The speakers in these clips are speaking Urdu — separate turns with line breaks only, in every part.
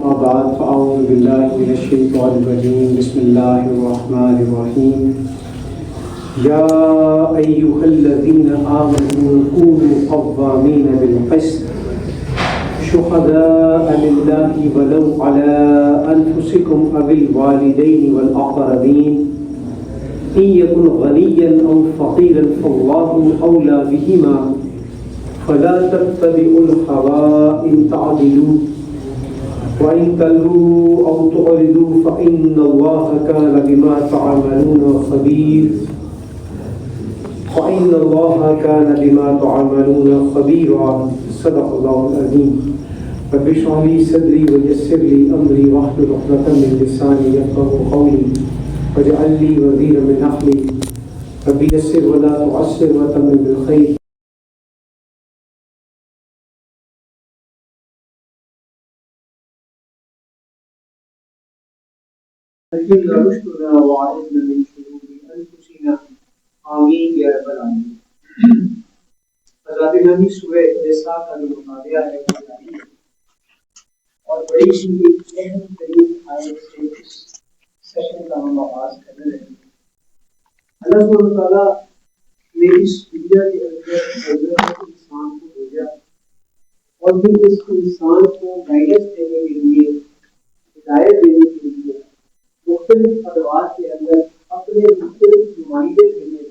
وبعد فأعوذ بالله من الشيطان الرجيم بسم الله الرحمن الرحيم يا أيها الذين آمنوا كونوا قوامين بالقسط شهداء لله ولو على أنفسكم أو الوالدين والأقربين إن يكن غنيا أو فقيرا فالله أولى بهما فلا تتبعوا الهوى إن تعدلوا وإن تلووا أو تعرضوا فإن الله كان بما تعملون خبير وإن الله كان بما تعملون خبيرا صدق الله العظيم رب اشرح لي صدري ويسر لي أمري واحلل عقدة من لساني يفقهوا قولي واجعل لي وزيرا من أهلي رب يسر ولا تعسر وتمم بالخير. لكن رشدنا وعظنا من شرور انفسنا آمین یا رب العالمین. حضرات نبی سورہ نساء کا جو مطالعہ ہے وہ جاری ہے اور بڑی سی اہم ترین آیت سے اس سیشن کا ہم آغاز کرنے لگے. اللہ سبحانہ وتعالیٰ نے اس دنیا کے اندر انسان کو بھیجا اور پھر اس انسان کو گائیڈنس دینے کے لیے ہدایت دینے کے لیے مختلف ادوات کے اندر اپنے مختلف نمائندے بھیجے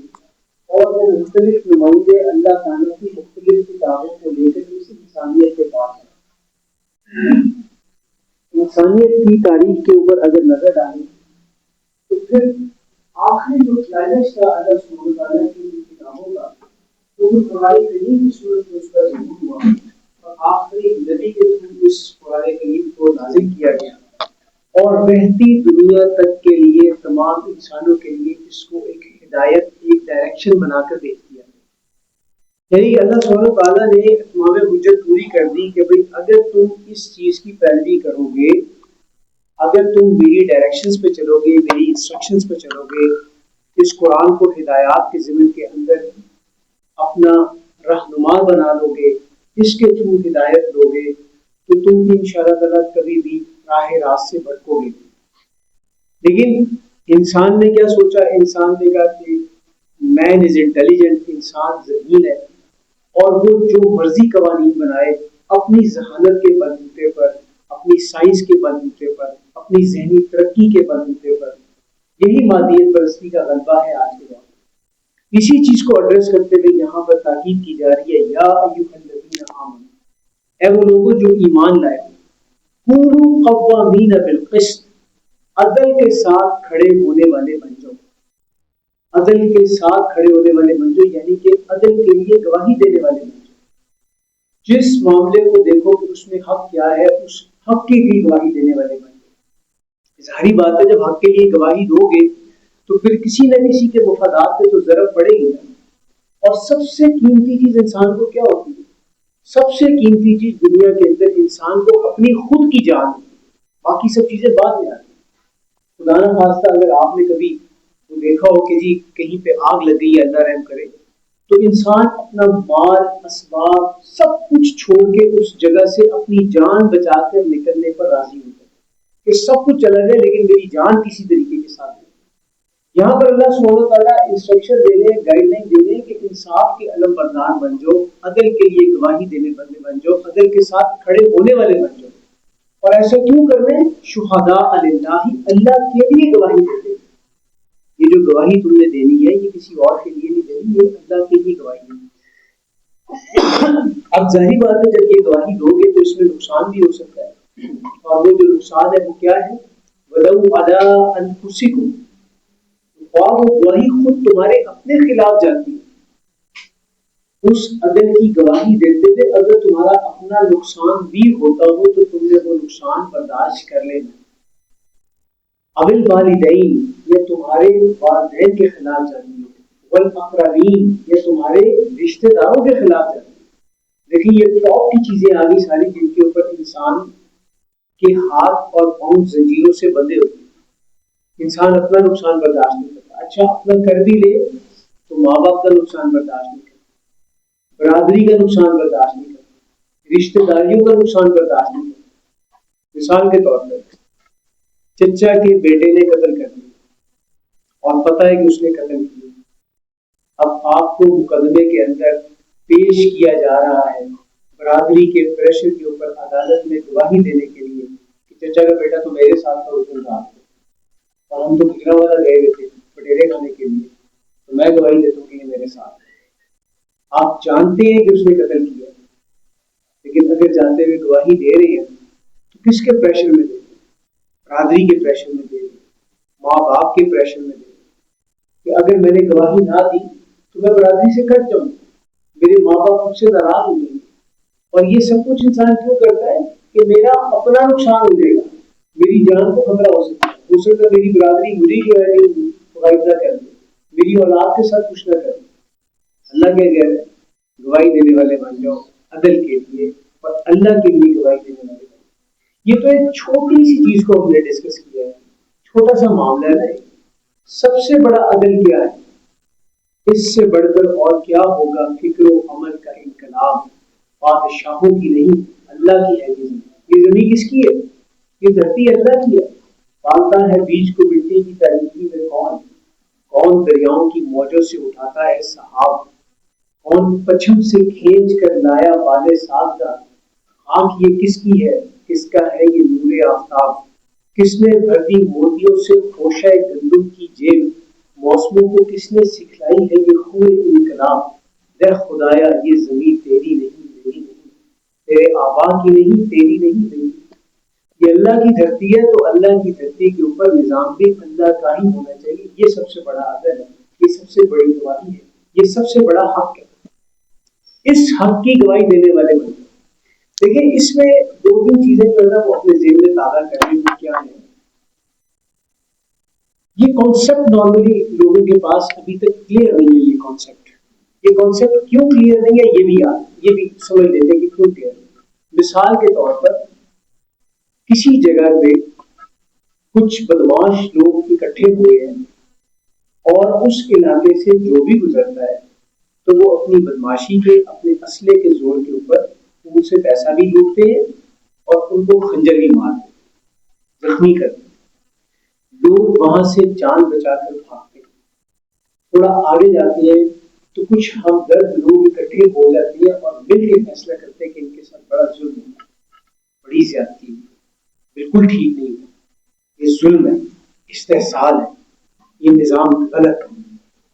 اور وہ مختلف نمائندے اللہ تعالیٰ کی مختلف کتابوں کو لے کر اس انسانیت کے پاس ہیں. انسانیت کی تاریخ کے اوپر اگر نظر ڈالیں تو پھر آخری جو کلائمیکس تھا اللہ سبحانہ وتعالیٰ کی کتابوں کا تو وہ قرآن کریم کی صورت میں اس کا ظہور ہوا اور آخری نبی کے تھرو اس قرآن کریم کو نازل کیا گیا اور بہتی دنیا تک کے لیے تمام انسانوں کے لیے اس کو ایک ہدایت ایک ڈائریکشن بنا کر بھیج دیا. یعنی اللہ سبحانہ تعالیٰ نے اتمام حجت پوری کر دی کہ بھئی اگر تم اس چیز کی پیروی کرو گے، اگر تم میری ڈائریکشنز پہ چلو گے، میری انسٹرکشنز پہ چلو گے، اس قرآن کو ہدایات کے ضمن کے اندر اپنا رہنما بنا لو گے، اس کے تھرو ہدایت لو گے تو تم بھی انشاءاللہ تعالیٰ کبھی بھی راہ راست سے بھٹکو گے. لیکن انسان نے کیا سوچا؟ انسان نے کہا کہ مین از انٹیلیجنٹ، انسان ذہین ہے اور وہ جو مرضی قوانین بنائے اپنی ذہانت کے بلبوتے پر، اپنی سائنس کے بلبوتے پر، اپنی ذہنی ترقی کے بلبوتے پر. یہی مادیت پرستی کا غلبہ ہے آج کے دور میں. اسی چیز کو ایڈریس کرتے ہوئے یہاں پر تاکید کی جا رہی ہے یا ایھا الذین آمنوا، اے وہ لوگوں جو ایمان لائے، کونوا قوامین بالقسط، عدل کے ساتھ کھڑے ہونے والے بن جاؤ. عدل کے ساتھ کھڑے ہونے والے بن جاؤ یعنی کہ عدل کے لیے گواہی دینے والے بن جاؤ. جس معاملے کو دیکھو کہ اس میں حق کیا ہے اس حق کی بھی گواہی دینے والے بن جاؤ. ظاہری بات ہے جب حق کے لیے گواہی دو گے تو پھر کسی نہ کسی کے مفادات پہ تو ضرب پڑے گی. اور سب سے قیمتی چیز انسان کو کیا ہوتی ہے؟ سب سے قیمتی چیز دنیا کے اندر انسان کو اپنی خود کی جان ہوتی ہے، باقی سب چیزیں بعد میں آتی ہیں. خدا نہ خواستہ اگر آپ نے کبھی تو دیکھا ہو کہ جی کہیں پہ آگ لگ گئی ہے، اللہ رحم کرے، تو انسان اپنا مال اسباب سب کچھ چھوڑ کے اس جگہ سے اپنی جان بچا کر نکلنے پر راضی ہوتا ہے کہ سب کچھ چلا جائے لیکن میری جان کسی طریقے کے ساتھ. یہاں پر اللہ سبحانہ تعالیٰ انسٹرکشن دے رہے ہیں، گائیڈ لائن دے رہے ہیں کہ انصاف کے علم بردار بن جاؤ، عدل کے لیے گواہی دینے والے بن جاؤ، عدل کے ساتھ کھڑے ہونے والے بن جاؤ. اور ایسا کیوں کر رہے ہیں؟ شہداء للہ، اللہ کے لیے گواہی دیتے ہیں. یہ جو گواہی تم نے دینی ہے یہ کسی اور کے لیے نہیں دینی، یہ اللہ کے لیے گواہی ہے. اب ظاہری بات ہے جب یہ گواہی دو گے تو اس میں نقصان بھی ہو سکتا ہے اور وہ جو نقصان ہے وہ کیا ہے؟ وَلَوْ عَلَىٰ أَنفُسِكُمْ، اور وہ گواہی خود تمہارے اپنے خلاف جاتی ہے. اس عدل کی گواہی دیتے ہوئے اگر تمہارا اپنا نقصان بھی ہوتا ہو تو تم نے وہ نقصان برداشت کر لینا. اول والدین، یہ تمہارے والدین کے خلاف جاتی ہے. والاقربین، یہ تمہارے رشتہ داروں کے خلاف جاتی ہے. دیکھیے یہ ٹاپ کی چیزیں آ گئی ساری جن کے اوپر انسان کے ہاتھ اور پاؤں زنجیروں سے بندھے ہوتے ہیں. انسان اپنا نقصان برداشت نہیں کرتا. اچھا اپنا کر بھی لے تو ماں باپ کا نقصان برداشت نہیں کرتا، برادری کا نقصان برداشت نہیں کرتا، رشتہ داریوں کا نقصان برداشت نہیں کرتا. مثال کے طور پر چچا کے بیٹے نے قتل کر دیا اور پتہ ہے کہ اس نے قتل کیا، اب آپ کو مقدمے کے اندر پیش کیا جا رہا ہے برادری کے پریشر کے اوپر عدالت میں گواہی دینے کے لیے کہ چچا کا بیٹا تو میرے ساتھ تھا اس دن رات کو، اور ہم تو گجرا والا گئے ہوئے تھے بٹیرے کھانے کے لیے، تو میں گواہی دیتا ہوں کہ یہ میرے ساتھ ہے۔ آپ جانتے ہیں کہ اس نے قتل کیا، لیکن اگر جانتے ہوئے گواہی دے رہے ہیں تو کس کے پریشر میں دے رہے ہیں؟ برادری کے پریشر میں دے رہے ہیں، ماں باپ کے پریشر میں دے رہے ہیں کہ اگر میں نے گواہی نہ دی تو میں برادری سے کٹ جاؤں، میرے ماں باپ مجھ سے ناراض ہو جائیں گے۔ اور یہ سب کچھ انسان کیوں کرتا ہے کہ میرا اپنا نقصان ہو جائے گا، میری جان کو خطرہ ہو سکتا ہے میری برادری مجھے جو ہے مقابلہ کر دے، میری اولاد کے ساتھ کچھ نہ کرے۔ اللہ کیا کہہ رہے ہیں؟ گواہی دینے والے بن جاؤ عدل کے لیے اور اللہ کے لیے گواہی دینے والے بن جاؤ۔ یہ تو ایک چھوٹی سی چیز کو ہم نے ڈسکس کیا ہے، چھوٹا سا معاملہ ہے نا۔ سب سے بڑا عدل کیا ہے؟ اس سے بڑھ کر اور کیا ہوگا؟ فکر و عمل کا انقلاب، بادشاہوں کی نہیں اللہ کی ہے۔ یہ زمین کس کی ہے؟ یہ دھرتی اللہ کی ہے۔ پالتا ہے بیج کو مٹی کی تاریکی میں کون؟ کون دریاؤں کی موجوں سے اٹھاتا ہے سحاب؟ کون پچھم سے کھینچ کر لایا والے ساتھ کا؟ آنکھ یہ کس کی ہے؟ کس کا ہے یہ نور آفتاب؟ کس نے بھر دی موتیوں سے خوشہ گندم کی جیب؟ موسموں کو کس نے سکھلائی ہے یہ خوب انقلاب؟ دے خدایا یہ زمین تیری نہیں میری نہیں، تیرے آبا کی نہیں تیری نہیں میری، یہ اللہ کی دھرتی ہے تو اللہ کی دھرتی کے اوپر نظام بھی اللہ کا ہی ہونا چاہیے۔ یہ سب سے بڑا عدل ہے، یہ سب سے بڑی گواہی ہے، یہ سب سے بڑا حق ہے۔ اس حق کی گواہی دینے والے بندے دیکھیں، اس میں دو تین چیزیں جو ہے وہ اپنے ذہن میں تازہ کرنے کو کیا ہے۔ یہ کانسیپٹ نارملی لوگوں کے پاس ابھی تک کلیئر نہیں ہے۔ یہ کانسیپٹ کیوں کلیئر نہیں ہے یہ بھی سمجھ لیتے ہیں کہ کیوں کلیئر نہیں۔ مثال کے طور پر کسی جگہ پہ کچھ بدماش لوگ اکٹھے ہوئے ہیں اور اس علاقے سے جو بھی گزرتا ہے تو وہ اپنی بدماشی کے اپنے اسلحے کے زور کے اوپر ان سے پیسہ بھی لوٹتے ہیں اور ان کو خنجر بھی مارتے ہیں، زخمی کرتے ہیں۔ لوگ وہاں سے جان بچا کر بھاگتے ہیں، تھوڑا آگے جاتے ہیں تو کچھ ہمدرد لوگ اکٹھے ہو جاتے ہیں اور مل کے فیصلہ کرتے ہیں کہ ان کے ساتھ بڑا ظلم ہے، بڑی زیادتی ہے، بالکل ٹھیک نہیں ہے، یہ ظلم ہے، استحصال ہے، یہ نظام غلط ہے،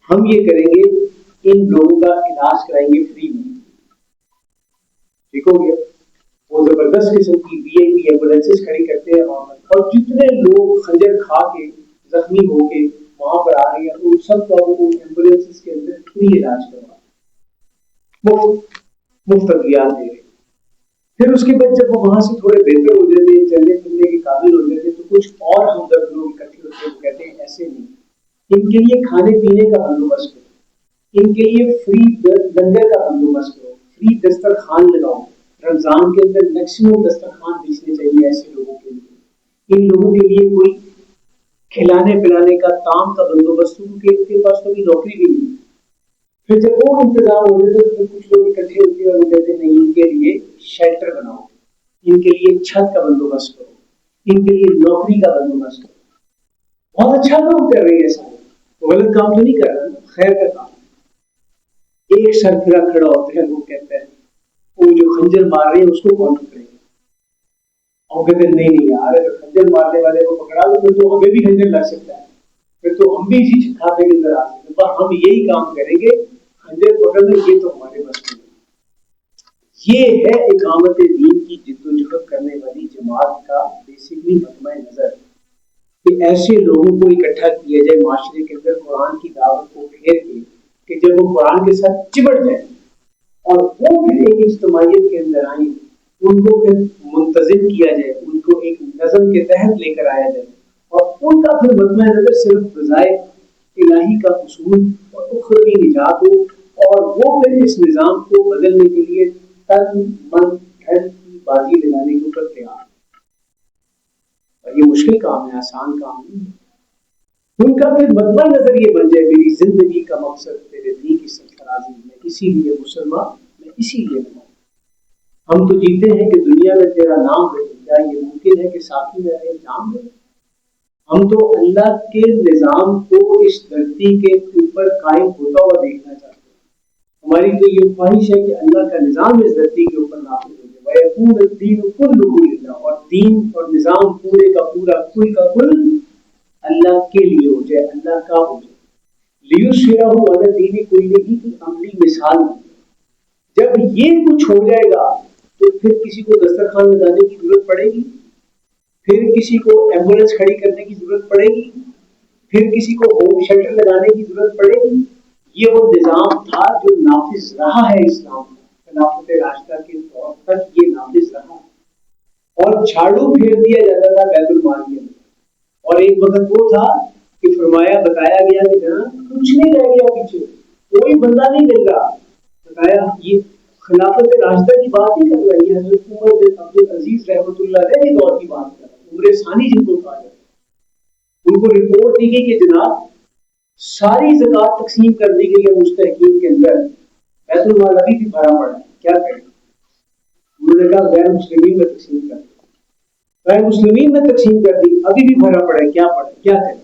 ہم یہ کریں گے، ان لوگوں کا علاج کرائیں گے فری میں۔ ٹھیک ہو گیا؟ وہ زبردست قسم کی وی آئی پی ایمبولینسز کھڑی کرتے ہیں اور جتنے لوگ خنجر کھا کے زخمی ہو کے وہاں پر آ رہے ہیں ان سب کو ایمبولینسز کے اندر فری علاج کروا، مفت ادویات دے رہے ہیں۔ پھر اس کے بعد جب وہ وہاں سے تھوڑے بہتر ہو جاتے ہیں، چلنے پھرنے کے قابل ہو جاتے ہیں، تو کچھ اور ہمدرد لوگ اکٹھے ہوتے ہیں، وہ کہتے ہیں ایسے نہیں، ان کے لیے کھانے پینے کا بندوبست کرو، ان کے لیے فری لنگر کا بندوبست کرو، فری دسترخوان لگاؤ۔ رمضان کے اندر میکسیمم دسترخوان بیچنے چاہیے ایسے لوگوں کے لیے، ان لوگوں کے لیے کوئی کھلانے پلانے کا تام کا بندوبست، کیونکہ ان کے پاس کبھی نوکری بھی نہیں۔ پھر جب وہ انتظام ہو جاتے تو کچھ لوگ اکٹھے ہوتے ہیں اور وہ کہتے ہیں نہیں، ان کے لیے شیلٹر بناؤ، ان کے لیے چھت کا بندوبست کرو، ان کے لیے نوکری کا بندوبست کرو۔ بہت اچھا کام کر رہی ہے سارے، غلط کام تو نہیں کر رہا، خیر کا کام۔ ایک سرفراہ کھڑا ہوتا ہے، وہ کہتا ہے وہ جو خنجر مار رہے ہیں اس کو کون پکڑے گا؟ اور کہتے ہیں نہیں یار، اگر خنجر مارنے والے کو پکڑا دو پھر تو ہمیں بھی خنجر لگ سکتا ہے، پھر تو ہم بھی اسی کھاتے کے اندر آ سکتے ہیں، پر ہم یہی کام کریں گے، خنجر پکڑنا یہ تو ہمارے بس میں۔ یہ ہے اقامت دین کی جدوجہد کرنے والی جماعت کا بیسکلی مجمع نظر، کہ ایسے لوگوں کو اکٹھا کیا جائے معاشرے کے اندر قرآن کی دعوت کو پھیر کے، کہ جب وہ قرآن کے ساتھ چمٹ جائیں اور وہ پھر ایک اجتماعیت کے اندر آئیں، ان کو پھر منتظم کیا جائے، ان کو ایک نظم کے تحت لے کر آیا جائے، اور ان کا پھر مجمع نظر صرف رضائے الہی کا حصول اور اخروی نجات ہو، اور وہ پھر اس نظام کو بدلنے کے لیے تن من دھن کی بازی لگانے کے اوپر تیار ہے۔ اور یہ مشکل کام ہے، آسان کام نہیں ہے۔ ان کا پھر مجمع نظر یہ بن جائے میری زندگی کا مقصد تیرے دین کی سرفرازی، میں اسی لیے مسلمان، میں اسی لیے ہوں۔ ہم تو جیتے ہیں کہ دنیا میں تیرا نام رہے، کیا یہ ممکن ہے کہ ساتھی میں انجام دے؟ ہم تو اللہ کے نظام کو اس دھرتی کے اوپر قائم ہوتا ہوا دیکھنا چاہتے ہیں. ہماری تو یہ خواہش ہے کہ اللہ کا نظام اس دھرتی کے اوپر نافذ ہو جائے. وَيَكُونَ الدِّينُ كُلُّهُ لِلَّهِ, اور دین اور نظام پورے کا پورا کل کا کل اللہ کے لیے ہو جائے, اللہ کا ہو جائے. لِيُظْهِرَهُ عَلَى الدِّينِ كُلِّهِ کی عملی مثال. جب یہ کچھ ہو جائے گا تو پھر کسی کو دسترخوان لگانے کی ضرورت پڑے گی, پھر کسی کو ایمبولینس کھڑی کرنے کی ضرورت پڑے گی, پھر کسی کو ہوم شیلٹر لگانے کی ضرورت پڑے گی. یہ وہ نظام تھا جو نافذ رہا ہے اسلام میں, خلافت راشدہ کے طور تک یہ نافذ رہا. اور جھاڑو پھیر دیا جاتا تھا بیت المال کے اندر. اور ایک وقت وہ تھا کہ فرمایا بتایا گیا کہ کچھ نہیں رہ گیا پیچھے, کوئی بندہ نہیں مل رہا. بتایا یہ خلافت راشدہ کی بات نہیں کر رہا, یہ حضرت عمر بن عبدالعزیز رحمۃ اللہ علیہ کے دور کی بات کر رہا ہے. عمر ثانی جن کو کہا جاتا ہے, ان کو رپورٹ دی گئی کہ جناب ساری زکوٰۃ تقسیم کر دی گئی ہے مستحقین کے اندر, بیت المال ابھی بھی بھرا پڑا ہے, کیا کریں؟ انہوں نے کہا غیر مسلمین میں تقسیم کر دی, غیر مسلمین میں تقسیم کر دی, ابھی بھی بھرا پڑا ہے, کیا کریں؟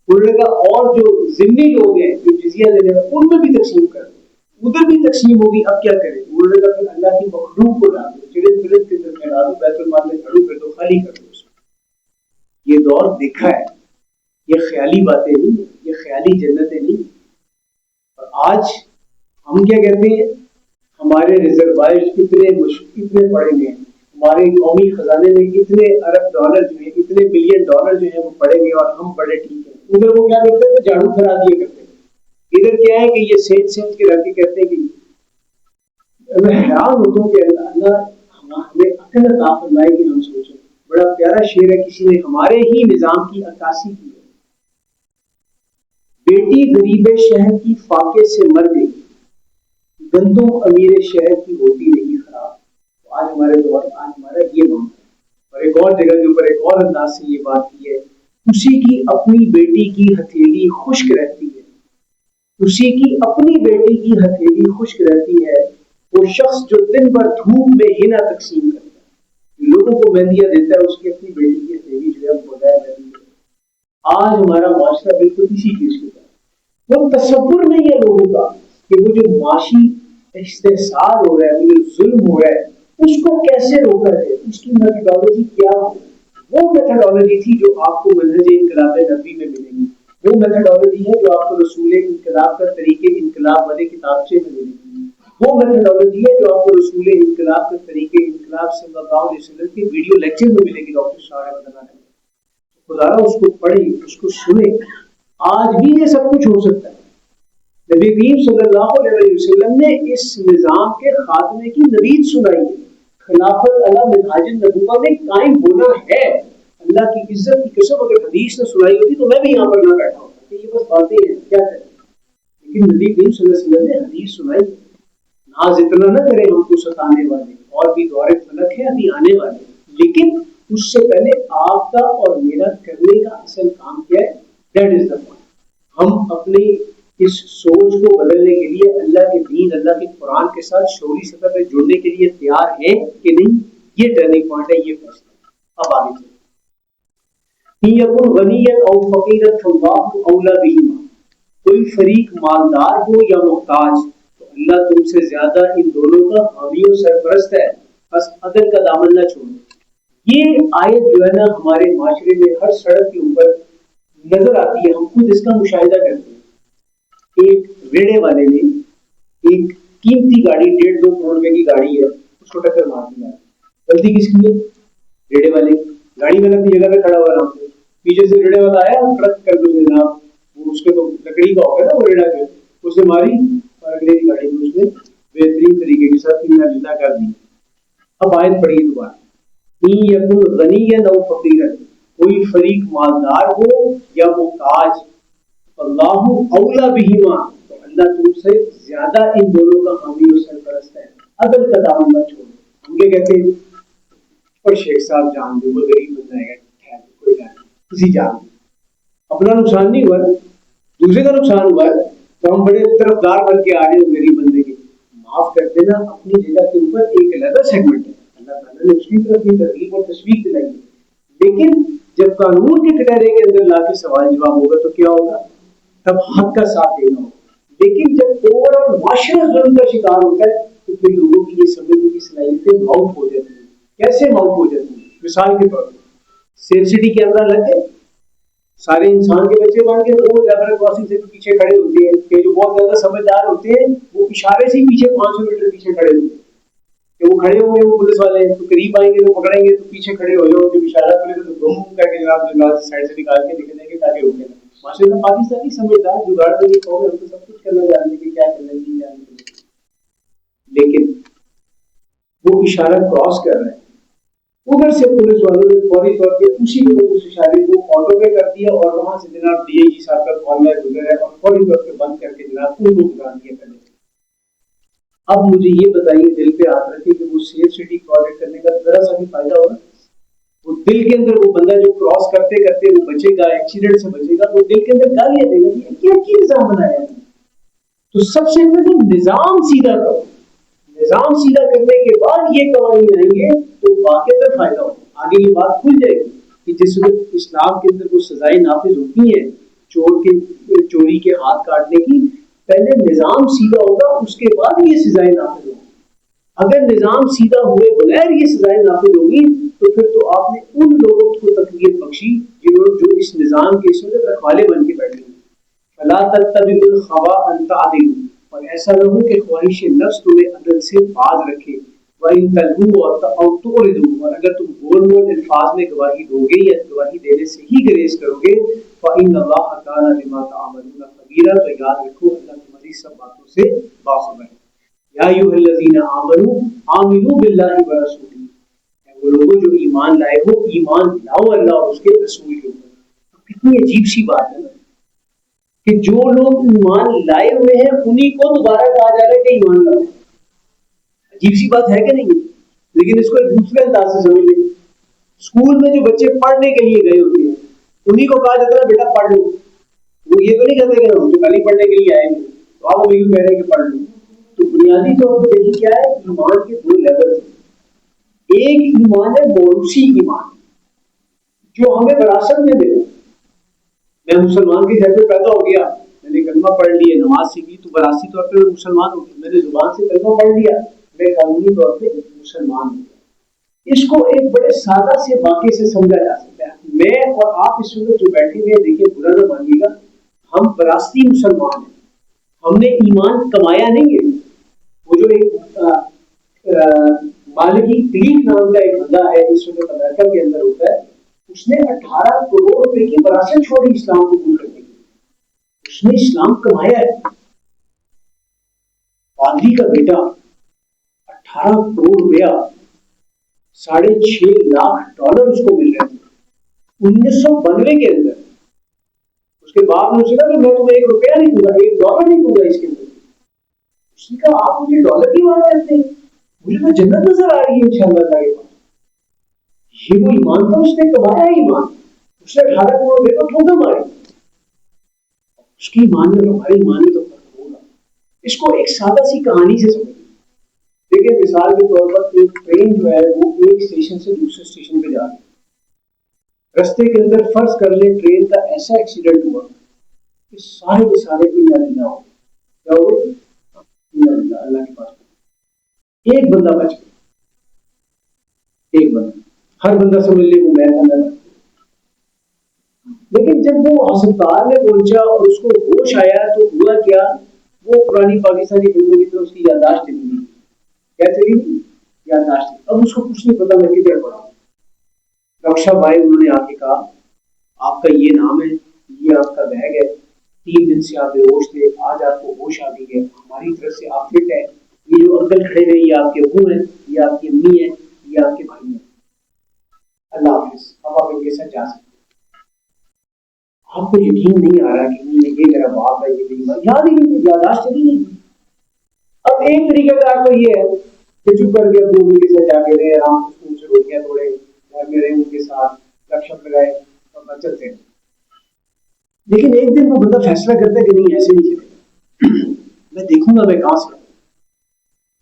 انہوں نے کہا اور جو ذمہ لوگ ہیں جو جزیہ دینے والے ان میں بھی تقسیم کر دی, ادھر بھی تقسیم ہوگی, اب کیا کریں؟ انہوں نے کہا پھر اللہ کی مخلوق کو ڈال دو, چڑے پھرت کے اندر پھیلا دو, بیت المال میں جھاڑو کر دو, خالی کر دو. یہ دور دیکھا ہے, یہ خیالی باتیں نہیں, یہ خیالی جنتیں نہیں. اور آج ہم کیا کہتے ہیں, ہمارے ریزروائر اتنے پڑے ہوئے ہیں, ہمارے قومی خزانے میں اتنے ارب ڈالر جو ہیں, اتنے بلین ڈالر جو ہیں وہ پڑے ہوئے, اور ہم بڑے ٹھیک ہیں. ادھر وہ کیا کرتے تھے, جھاڑو پھیلا دیا کرتے ہیں. ادھر کیا ہے کہ یہ سینچ کے رکھ کے کہتے ہیں کہ میں حیران ہوتا ہوں کہ اللہ ہمیں عقل عطا فرمائے کہ ہم سوچیں. بڑا پیارا شعر ہے, کسی نے ہمارے ہی نظام کی عکاسی کی ہے. بیٹی غریب شہر کی فاقے سے مر گئی, گندم امیر شہر کی ہوتی نہیں خراب. تو آج ہمارے دور, آج ہمارا یہ معاملہ ہے. اور ایک اور جگہ کے اوپر ایک اور انداز سے یہ بات کی ہے, اسی کی اپنی بیٹی کی ہتھیلی خشک رہتی ہے, اسی کی اپنی بیٹی کی ہتھیلی خشک رہتی ہے. وہ شخص جو دن بھر دھوپ میں ہنا تقسیم کرتا ہے, لوگوں کو مہندیاں دیتا ہے, اس کی اپنی بیٹی کی ہتھیلی جو ہے وہ بغیر مہندی. آج ہمارا معاشرہ بالکل اسی چیز کے طرح. وہ تصور نہیں ہے لوگوں کا کہ وہ جو معاشی استحصال ہو رہا ہے, وہ جو ظلم ہو رہا ہے, اس کو کیسے روکا جائے, اس کی میتھڈالوجی کیا ہو. وہ میتھڈالوجی تھی جو آپ کو منہج انقلاب نبوی میں ملے گی, وہ میتھڈالوجی ہے جو آپ کو رسول انقلاب کا طریقے انقلاب والے کتابچے میں ملے گی, وہ میتھڈالوجی ہے جو آپ کو رسول انقلاب کے طریقے انقلاب صلی اللہ علیہ وسلم کے ویڈیو لیکچر میں ملے گی. ڈاکٹر شاہ رحمۃ خدا اس کو پڑھے, اس کو سنے. آج بھی یہ سب کچھ ہو سکتا ہے. نبی کریم صلی اللہ علیہ وسلم نے اس نظام کے خاتمے کی نوید سنائی ہے. خلافت علی منہاج النبوہ میں قائم ہونا ہے. اللہ کی عزت کی قسم اگر حدیث نے سنائی ہوتی تو میں بھی یہاں پر نہ بیٹھا ہوتا کہ یہ بس باتیں ہیں, کیا کریں. لیکن نبی کریم صلی اللہ علیہ وسلم نے حدیث سنائی. ناز اتنا نہ کریں ہم کو ستانے والے, اور بھی دور فلک ہے ابھی آنے والے, لیکن اس سے پہلے آپ کا اور میرا کرنے کا اصل کام کیا ہے, دیٹ از دا پوائنٹ. ہم اپنی اس سوچ کو بدلنے کے لیے اللہ کے دین, اللہ کے قرآن کے ساتھ شعوری سطح پہ جڑنے کے لیے تیار ہیں کہ نہیں, یہ ٹرننگ پوائنٹ ہے, یہ فیصلہ. اب آگے چلیں. او فقیرا فاللہ اولی بہما, کوئی فریق مالدار ہو یا محتاج تو اللہ تم سے زیادہ ان دونوں کا حامی و سرپرست ہے, بس عدل کا دامن نہ چھوڑو. یہ آیت جو ہے نا ہمارے معاشرے میں ہر سڑک کے اوپر نظر آتی ہے, ہم خود اس کا مشاہدہ کرتے ہیں. ایک ریڑے والے نے ایک قیمتی گاڑی 1.5-2 کروڑ روپے کی گاڑی ہے, اس کو ٹکر مار دیا. غلطی کس کی ہے؟ ریڑے والے. گاڑی میں اپنی جگہ پہ کھڑا ہوا رہا, پیچھے سے ریڑے والا آیا, ٹرک کر دو جناب, وہ اس کے تو لکڑی کا ہوگا نا وہ ریڑا جو, اس نے ماری اور اگلے کی گاڑی میں اس نے بہترین طریقے کے ساتھ جدا کر دی. اب آیت پڑھیے دوبارہ. یکن غنیا او فقیرا, کوئی فریق مالدار ہو یا محتاج, اللہ اولا بہما, تو اللہ تم سے زیادہ ان دونوں کا حامی و سرپرست ہے. عدل کا دامن نہ چھوڑو. ہم کیا کہتے ہیں, اور شیخ صاحب جان دو, وہ غریب بن جائے گا, کوئی بات نہیں, کسی جان دو, اپنا نقصان نہیں ہوا, دوسرے کا نقصان ہوا ہے, تو ہم بڑے طرفدار بن کے آ رہے ہیں غریب بندے کے. معاف کر دینا اپنی جگہ کے اوپر ایک علیحدہ سیگمنٹ ہے. اللہ تعالیٰ میں نے اس کی طرف بھی ترغیب اور تشویق دلائی ہے. لیکن جب قانون کے کٹہرے کے اندر لا کے سوال جواب ہوگا تو کیا ہوگا؟ تب حق کا ساتھ دینا ہوگا. لیکن جب اوور آل معاشرہ ظلم کا شکار ہوتا ہے تو پھر لوگوں کی یہ سمجھنے کی صلاحیتیں معاف ہو جاتی ہیں. کیسے معاف ہو جاتی ہیں؟ مثال کے طور پر سیف سٹی کیمرہ لگے, سارے انسان کے بچے بن کے وہ لیبر کراسنگ سے پیچھے کھڑے ہوتے ہیں کہ جو بہت زیادہ سمجھدار ہوتے ہیں وہ اشارے سے پیچھے 500 میٹر پیچھے کھڑے ہوتے ہیں کہ وہ کھڑے ہوں گے, وہ پولیس والے تو قریب آئیں گے تو پکڑیں گے تو پیچھے کھڑے ہو جاؤ, جب اشارہ کرے تو گم کر کے جناب سائڈ سے نکال کے نکلیں گے تاکہ روکیں. ماشاء اللہ پاکستانی سمجھدار جگاڑ والی قوم ہم کو سب کچھ کرنا جانتے کہ کیا کرنا نہیں جانتے, لیکن وہ اشارہ کراس کر رہے ہیں, ادھر سے پولیس والوں نے فوری طور پہ اسی وقت اس اشارے کو آٹو پہ کر دیا اور وہاں سے جناب ڈی آئی جی صاحب کا کال میں گزر ہے اور فوری طور پہ بند کر کے جناب ان کو بتا دیا کرنے. اب مجھے یہ بتائیے, دل پہ ہاتھ رکھے کہ وہ سیف سٹی پروجیکٹ کرنے کا ذرا سا بھی فائدہ ہوگا؟ وہ دل کے اندر وہ بندہ جو کراس کرتے کرتے وہ بچے گا, ایکسیڈنٹ سے بچے گا, وہ دل کے اندر گالیاں دے گا یہ کیا نظام بنایا ہے. تو سب سے پہلے نظام سیدھا کرو, نظام سیدھا کرنے کے بعد یہ قوانین آئیں گے تو واقعی میں فائدہ ہوگا. آگے یہ بات کھل جائے گی کہ جس وقت اسلام کے اندر وہ سزائیں نافذ ہوتی ہیں چوری کے ہاتھ کاٹنے کی, پہلے نظام سیدھا ہوگا اس کے بعد یہ سزائیں نافذ ہوگی. اگر نظام سیدھا ہوئے بغیر یہ سزائیں نافذ ہوگی تو پھر تو آپ نے ان لوگوں کو تقویت بخشی جو اس نظام کے اس وقت رکھوالے بن کے بیٹھے ہیں. فلا تتبعوا الهوى ان تعدلوا, اور ایسا نہ ہو کہ خواہش نفس تمہیں عدل سے باز رکھے. وَإِن تَلْوُوا أَوْ تُعْرِضُوا, اور اگر تم بول بول الفاظ میں گواہی دو گے یا گواہی دینے سے ہی گریز کرو گے, فَإِنَّ اللَّهَ كَانَ بِمَا تَعْمَلُونَ خَبِيرًا, تو یاد رکھو اللہ تمہاری سب باتوں سے باخبر ہے. یا ایھا الذین آمنوا آمنوا باللہ ورسولہ, وہ لوگوں جو ایمان لائے ہو ایمان لاؤ اللہ اور اس کے رسول کے اوپر. کتنی عجیب سی بات ہے نا کہ جو لوگ ایمان لائے ہوئے ہیں انہی کو دوبارہ کہا جا رہا ہے کہ ایمان لاؤ. عجیب سی بات ہے کہ نہیں؟ لیکن اس کو ایک دوسرے انداز سے سمجھ لیں. اسکول میں جو بچے پڑھنے کے لیے گئے ہوتے ہیں انہی کو کہا جاتا ہے بیٹا پڑھ لو. وہ یہ تو نہیں کہتے کہ ہم تو کل ہی پڑھنے کے لیے آئے ہیں تو آپ ہمیں کہہ رہے ہیں کہ پڑھ لو. تو بنیادی طور پر دیکھیے کیا ہے, ایمان کے دو لیول ہیں. ایک ایمان ہے موروثی ایمان جو ہمیں وراثت میں ملے. میں مسلمان کے گھر پہ پیدا ہو گیا, میں نے کلمہ پڑھ لیا, نماز سیکھی, تو وراثتی طور پہ میں مسلمان ہو گیا. میں نے زبان سے کلمہ پڑھ لیا, میں قانونی طور پہ مسلمان ہوں. اس کو ایک بڑے سادہ سے واقعے سے سمجھا جا سکتا ہے. میں اور آپ اس وقت جو بیٹھے ہوئے ہیں, دیکھیے برا نہ مانیے گا, ہم وراثتی مسلمان ہیں, ہم نے ایمان کمایا نہیں ہے. وہ جو ایک مالکی کلیک نام کا ایک بندہ ہے اس وقت امریکہ کے اندر ہوتا ہے, اس نے 18 کروڑ روپے کی وراثت چھوڑی اسلام کو قبول کرنے کی. اس نے اسلام کمایا ہے. پادری کا بیٹا 18 کروڑ روپیہ, $6.5 لاکھ اس کو مل رہے تھے 1992 کے اندر. اس کے بعد نے کہا کہ میں تمہیں $1 نہیں دوں گا, $1 نہیں دوں گا اس کے اندر. اس نے کہا آپ مجھے ڈالر کی بات کرتے ہیں, مجھے تو جنت نظر آ رہی ہے انشاءاللہ تعالی. یہ وہ ایمان تھا, اس نے کمایا ایمان. اس نے 18 کروڑ روپے کو ٹھوکر ماری. اس کی ایمان میں ہماری ایمان میں تو فرق ہوگا. اس کو ایک سادہ سی کہانی سے سمجھیں. دیکھیں مثال کے طور پر ایک ٹرین جو ہے وہ ایک اسٹیشن سے دوسرے اسٹیشن پہ جا رہی ہے. رستے کے اندر فرض کر لیں ٹرین کا ایسا ایکسیڈنٹ ہوا کہ سارے کے سارے انا للہ ہو. کیا ہو گئے؟ انا للہ, اللہ کے پاس. ایک بندہ بچ گیا, ایک بندہ. ہر بندہ سمجھ لے وہ میں تھا. لیکن جب وہ ہسپتال میں پہنچا اور اس کو ہوش آیا تو ہوا کیا, وہ پرانی پاکستانی فلموں کی طرح اس کی یادداشت چلی گئی. کیا چلی گئی؟ یادداشت. اب اس کو کچھ نہیں پتا میں کدھر پڑا. ڈاکٹر صاحب بھائی انہوں نے آ کے کہا آپ کا یہ نام ہے, یہ آپ کا بیگ ہے, 3 دن سے آپ بے ہوش تھے, آج آپ کو ہوش آ گئی ہے, ہماری طرف سے آپ فٹ ہے. یہ جو انکل کھڑے ہوئے یہ آپ کے ابو ہیں, یہ آپ کی امی ہیں, یہ آپ کے بھائی ہیں. اللہ حافظ. اب آپ ان کے ساتھ جا سکتے. آپ کو یقین نہیں آ رہا کہ یہ میرا باپ ہے, یہ میری ماں, یاد ہی نہیں, یادداشت چلی نہیں. اب ایک طریقہ کار تو یہ ہے کہ چپ کر کے ابو کے ساتھ جا کے رہے, آرام سے روٹیاں توڑے, گھر میں رہے, ان کے ساتھ گپ شپ لگائے اور چلتے ہیں. لیکن ایک دن وہ بندہ فیصلہ کرتا ہے کہ نہیں ایسے نہیں چلے گا, میں دیکھوں گا میں کہاں سے.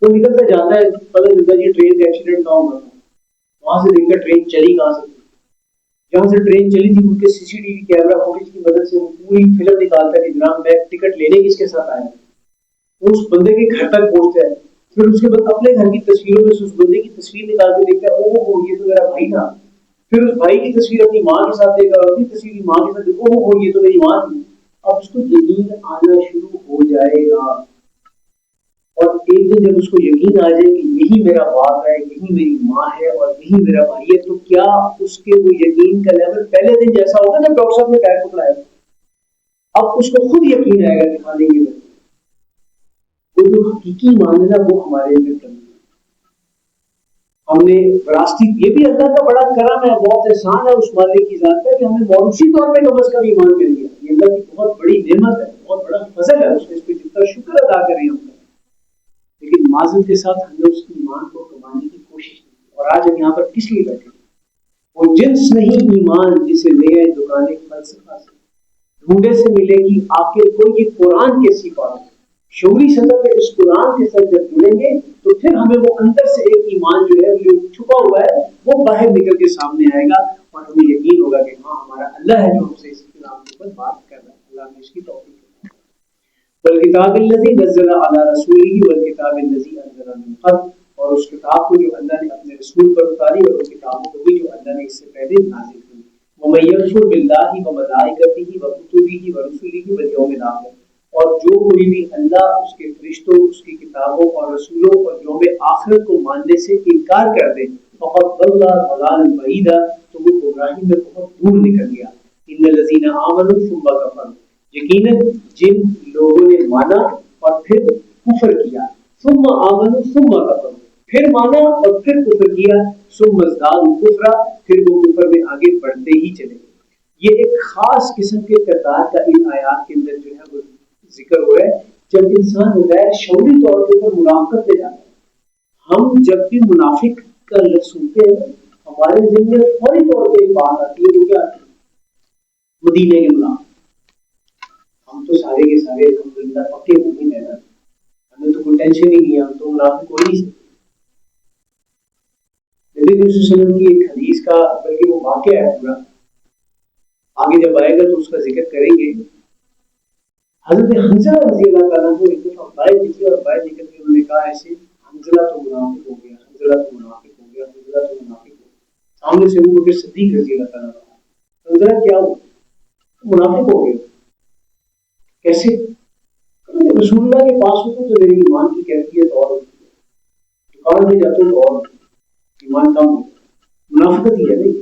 تو نکلتا جاتا ہے, پتہ چلتا ہے یہ ٹرین کا ایکسیڈنٹ کہاں ہوا تھا, وہاں سے دیکھا ٹرین چلی کہاں سے. جہاں سے ٹرین چلی تھی ان کے CCTV camera footage کی مدد سے وہ پوری فلم نکالتا ہے کہ جناب میں ٹکٹ لینے کس کے ساتھ آیا. اس بندے کے گھر تک پہنچتا ہے. پھر اس کے بعد اپنے گھر کی تصویروں میں سے اس بندے کی تصویر نکال کے دیکھتا ہے او یہ تو میرا بھائی تھا. پھر اس بھائی کی تصویر اپنی ماں کے ساتھ دیکھا اور اپنی تصویر ماں کے ساتھ دیکھا او یہ تو میری ماں تھی. اب اس کو یقین آنا شروع ہو جائے گا. اور ایک دن جب اس کو یقین آ جائے کہ یہی میرا باپ ہے, یہی میری ماں ہے اور یہی میرا بھائی ہے, تو کیا اس کے وہ یقین کا لیول پہلے دن جیسا ہوگا جب ڈاکٹر صاحب نے پیر پکڑایا. اب اس کو خود یقین آئے گا کہ ہاں نہیں یہ وہ جو حقیقی ماننا وہ ہمارے اندر کرنا. ہم نے راستی یہ بھی اللہ کا بڑا کرم ہے, بہت احسان ہے اس مالک کی ذات کا کہ ہم نے موروثی طور پہ کم از کم ایمان کر لیا. یہ اللہ کی بہت بڑی نعمت ہے, بہت بڑا فضل ہے, اس پہ جتنا شکر ادا کریں ہم. لیکن معذرت کے ساتھ ہم نے اس کی ایمان کو کمانے کی کوشش کی. اور آج ہم یہاں پر کس لیے بیٹھے؟ وہ جنس نہیں ایمان جسے لے آئے دکانیں فلسفہ سے, ڈھونڈے سے ملے گی آخر کوئی یہ قرآن کیسی بات ہے. شعوری سطح پہ اس قرآن کے ساتھ جب جڑیں گے تو پھر ہمیں وہ اندر سے ایک ایمان جو ہے جو چھپا ہوا ہے وہ باہر نکل کے سامنے آئے گا اور ہمیں یقین ہوگا کہ ہاں ہمارا اللہ ہے جو ہم سے اس کلام کے اوپر بات کر رہا ہے. اللہ نے اس کی توفیق دی. والکتاب الذی نزل علی رسولہ والکتاب الذی انزل من قبل, اور اس کتاب کو جو اللہ نے اپنے رسول پر اتاری اور اس کتابوں کو بھی جو اللہ نے اس سے پہلے نازل کی. ومن یکفر باللہ وملائکتہ وکتبہ ورسلہ والیوم الآخر, اور جو کوئی بھی اللہ, اس کے فرشتوں, اس کی کتابوں اور رسولوں اور یوم آخرت کو ماننے سے انکار کر دے فقد ضل ضلالا بعیدا, تو وہ گمراہی میں بہت دور نکل گیا. ان الذین آمنوا ثم کفروا, یقیناً جن لوگوں نے مانا اور پھر کفر کیا, ثم آمنوا ثم کفروا, پھر مانا اور پھر کفر کیا, ثم ازدادوا کفرا, پھر وہ کفر میں آگے بڑھتے ہی چلے. یہ ایک خاص قسم کے کردار کا ان آیات کے اندر جو ہے وہ ذکر ہوا ہے جب انسان غیر شعوری طور کے اوپر منافقت پہ جاتا ہے. ہم جب بھی منافق کا لفظ سنتے ہیں ہمارے ذہن میں فوری طور پہ ایک بات آتی ہے, وہ کیا آتی ہے؟ مدینے کے منافق. ہم تو سارے کے سارے الحمدللہ پکے مومن ہیں نا, ہمیں تو کوئی ٹینشن ہی نہیں ہے, ہم تو منافق ہو نہیں سکتے. نبی صلی اللہ علیہ وسلم کی ایک حدیث کا بلکہ وہ واقعہ ہے پورا, آگے جب آئے گا تو اس کا ذکر کریں گے. حضرت حنظلہ رضی اللہ تعالیٰ کو ایک دفعہ باہر نکلے اور باہر نکل کے انہوں نے کہا ایسے حنظلہ تو منافق ہو گیا, حنظلہ تو منافق ہو گیا, حنظلہ تو منافق ہو گیا. سامنے سے ابو بکر صدیق رضی اللہ تعالیٰ کہا حنظلہ کیا ہو, منافق ہو گیا کیسے؟ رسول اللہ کے پاس ہوتے تو میری ایمان کی کیفیت اور ہوتی ہے, دکان پہ جاتے تو اور ایمان کم ہوتا ہے. منافقت ہی ہے نہیں,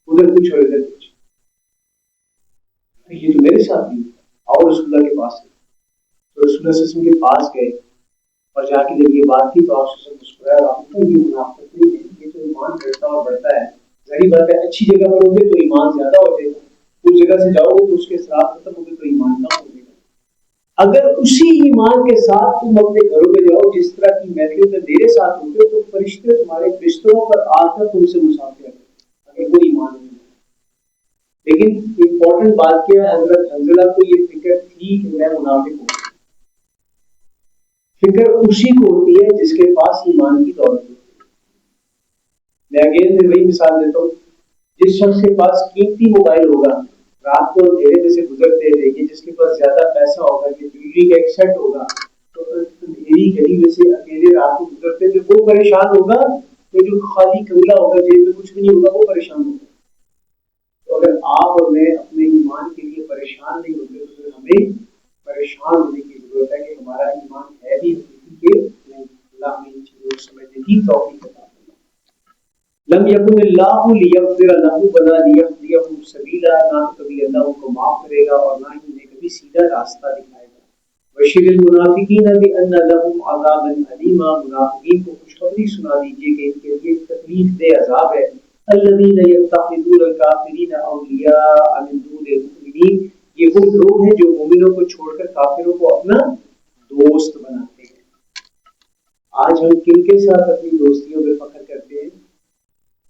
ادھر کچھ اور ادھر کچھ. یہ تو میرے ساتھ بھی اور رسول اللہ کے پاس ہے. تو رسول اللہ صلی اللہ علیہ وسلم کے پاس گئے اور جا کے جب یہ بات کی تو آپ سے مسکرایا, آپ نے یہ منافقت نہیں ہے, یہ تو ایمان بڑھتا اور بڑھتا ہے. ظاہری بات ہے اچھی جگہ پر ہوں گے تو ایمان زیادہ ہو جائے گا, اس جگہ سے جاؤ گے تو اس کے اثرات ختم ہوں گے تو ایمان کم ہو جائے گا. اگر اسی ایمان کے ساتھ تم اپنے گھروں میں جاؤ جس طرح کی محفل میں میرے ساتھ ہوتے تو فرشتے تمہارے بستروں پر آ کر تم سے مسافر کرتے, اگر وہ ایمان نہیں. لیکن امپورٹنٹ بات کیا ہے, حضرت حنظلہ کو یہ فکر تھی کہ میں منافق ہوں. فکر اسی کو ہوتی ہے جس کے پاس ایمان کی دولت ہوتی ہے. میں اگین میں وہی مثال دیتا ہوں, جس شخص کے پاس قیمتی موبائل ہوگا, رات کو اندھیرے میں سے گزرتے رہے, جس کے پاس زیادہ پیسہ ہوگا, یہ جویلری کا ایک سیٹ ہوگا, تو اندھیری گلی میں سے اکیلے رات کو گزرتے تھے, وہ پریشان ہوگا. تو جو خالی کنگلا ہوگا, جیب میں کچھ بھی نہیں ہوگا, وہ پریشان ہوگا. تو اگر آپ اور میں اپنے ایمان کے لیے پریشان نہیں ہوتے تو پھر ہمیں پریشان ہونے کی ضرورت ہے کہ ہمارا ایمان ہے بھی کہ نہیں. اللہ ہمیں ان چیزوں کو سمجھنے کی توفیق عطا فرمائے. لم یکن اللہ لیغفر له ولا لیہدیہ سبیلا, نہ کبھی اللہ ان کو معاف کرے گا اور نہ ہی انہیں کبھی سیدھا راستہ دکھائے گا. بشر المنافقین بان لهم عذابا الیما, منافقین کو خوشخبری سنا دیجیے کہ ان کے لیے تکلیف دہ عذاب ہے. الذین یتخذون الکافرین اولیاء من دون المؤمنین, یہ وہ لوگ ہیں جو مومنوں کو چھوڑ کر کافروں کو اپنا دوست بناتے ہیں. آج ہم کن کے ساتھ اپنی دوستیوں پہ فخر کرتے ہیں؟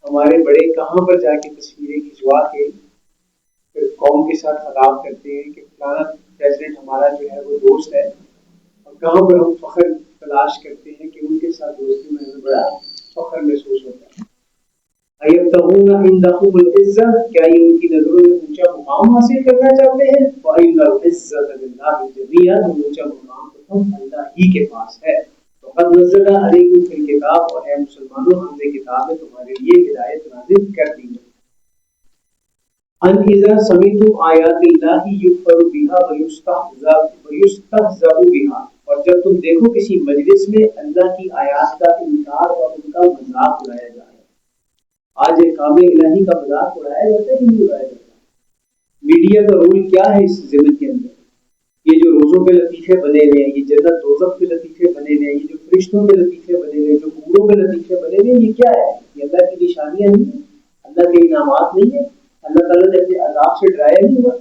ہمارے بڑے کہاں پر جا کے تصویریں کھنچوا کے پھر قوم کے ساتھ خطاب کرتے ہیں کہ فلانا پریزیڈنٹ ہمارا جو ہے وہ دوست ہے, اور کہاں پر ہم فخر تلاش کرتے ہیں کہ ان کے ساتھ دوستی میں ہمیں بڑا فخر محسوس ہوتا ہے. ایبتغون عندهم العزہ، کیا یہ ان کی نظروں میں اونچا مقام حاصل کرنا چاہتے ہیں؟ وَإِنَّ الْعِزَّةَ لِلَّهِ جَمِيعًا، اونچا مقام تو اللہ ہی کے پاس ہے۔ وَقَدْ نَزَّلَ عَلَيْكُمْ فِي الْكِتَابِ، اور اے مسلمانوں ہم نے کتاب میں تمہارے لیے ہدایت نازل کر دی ہے، ان اذا سمعتم آیات اللہ یکفر بها ویستہزأ بها، اور جب تم دیکھو کسی مجلس میں اللہ کی آیات کا انکار اور ان کا مذاق اڑایا جائے۔ آج احکام الہی کا مذاق اڑایا جاتا ہے کہ نہیں اڑایا جاتا؟ میڈیا کا رول کیا ہے اس زمن کے اندر؟ یہ جو روزوں کے لطیفے بنے ہوئے ہیں، یہ جنت دوزخ کے لطیفے بنے ہوئے ہیں، یہ جو فرشتوں کے لطیفے بنے ہوئے ہیں، جو حوروں کے لطیفے بنے ہوئے ہیں، یہ کیا ہے؟ یہ اللہ کی نشانیاں نہیں ہیں، اللہ کے انعامات نہیں ہیں، اللہ تعالیٰ نے اپنے عذاب سے ڈرایا نہیں ہوا۔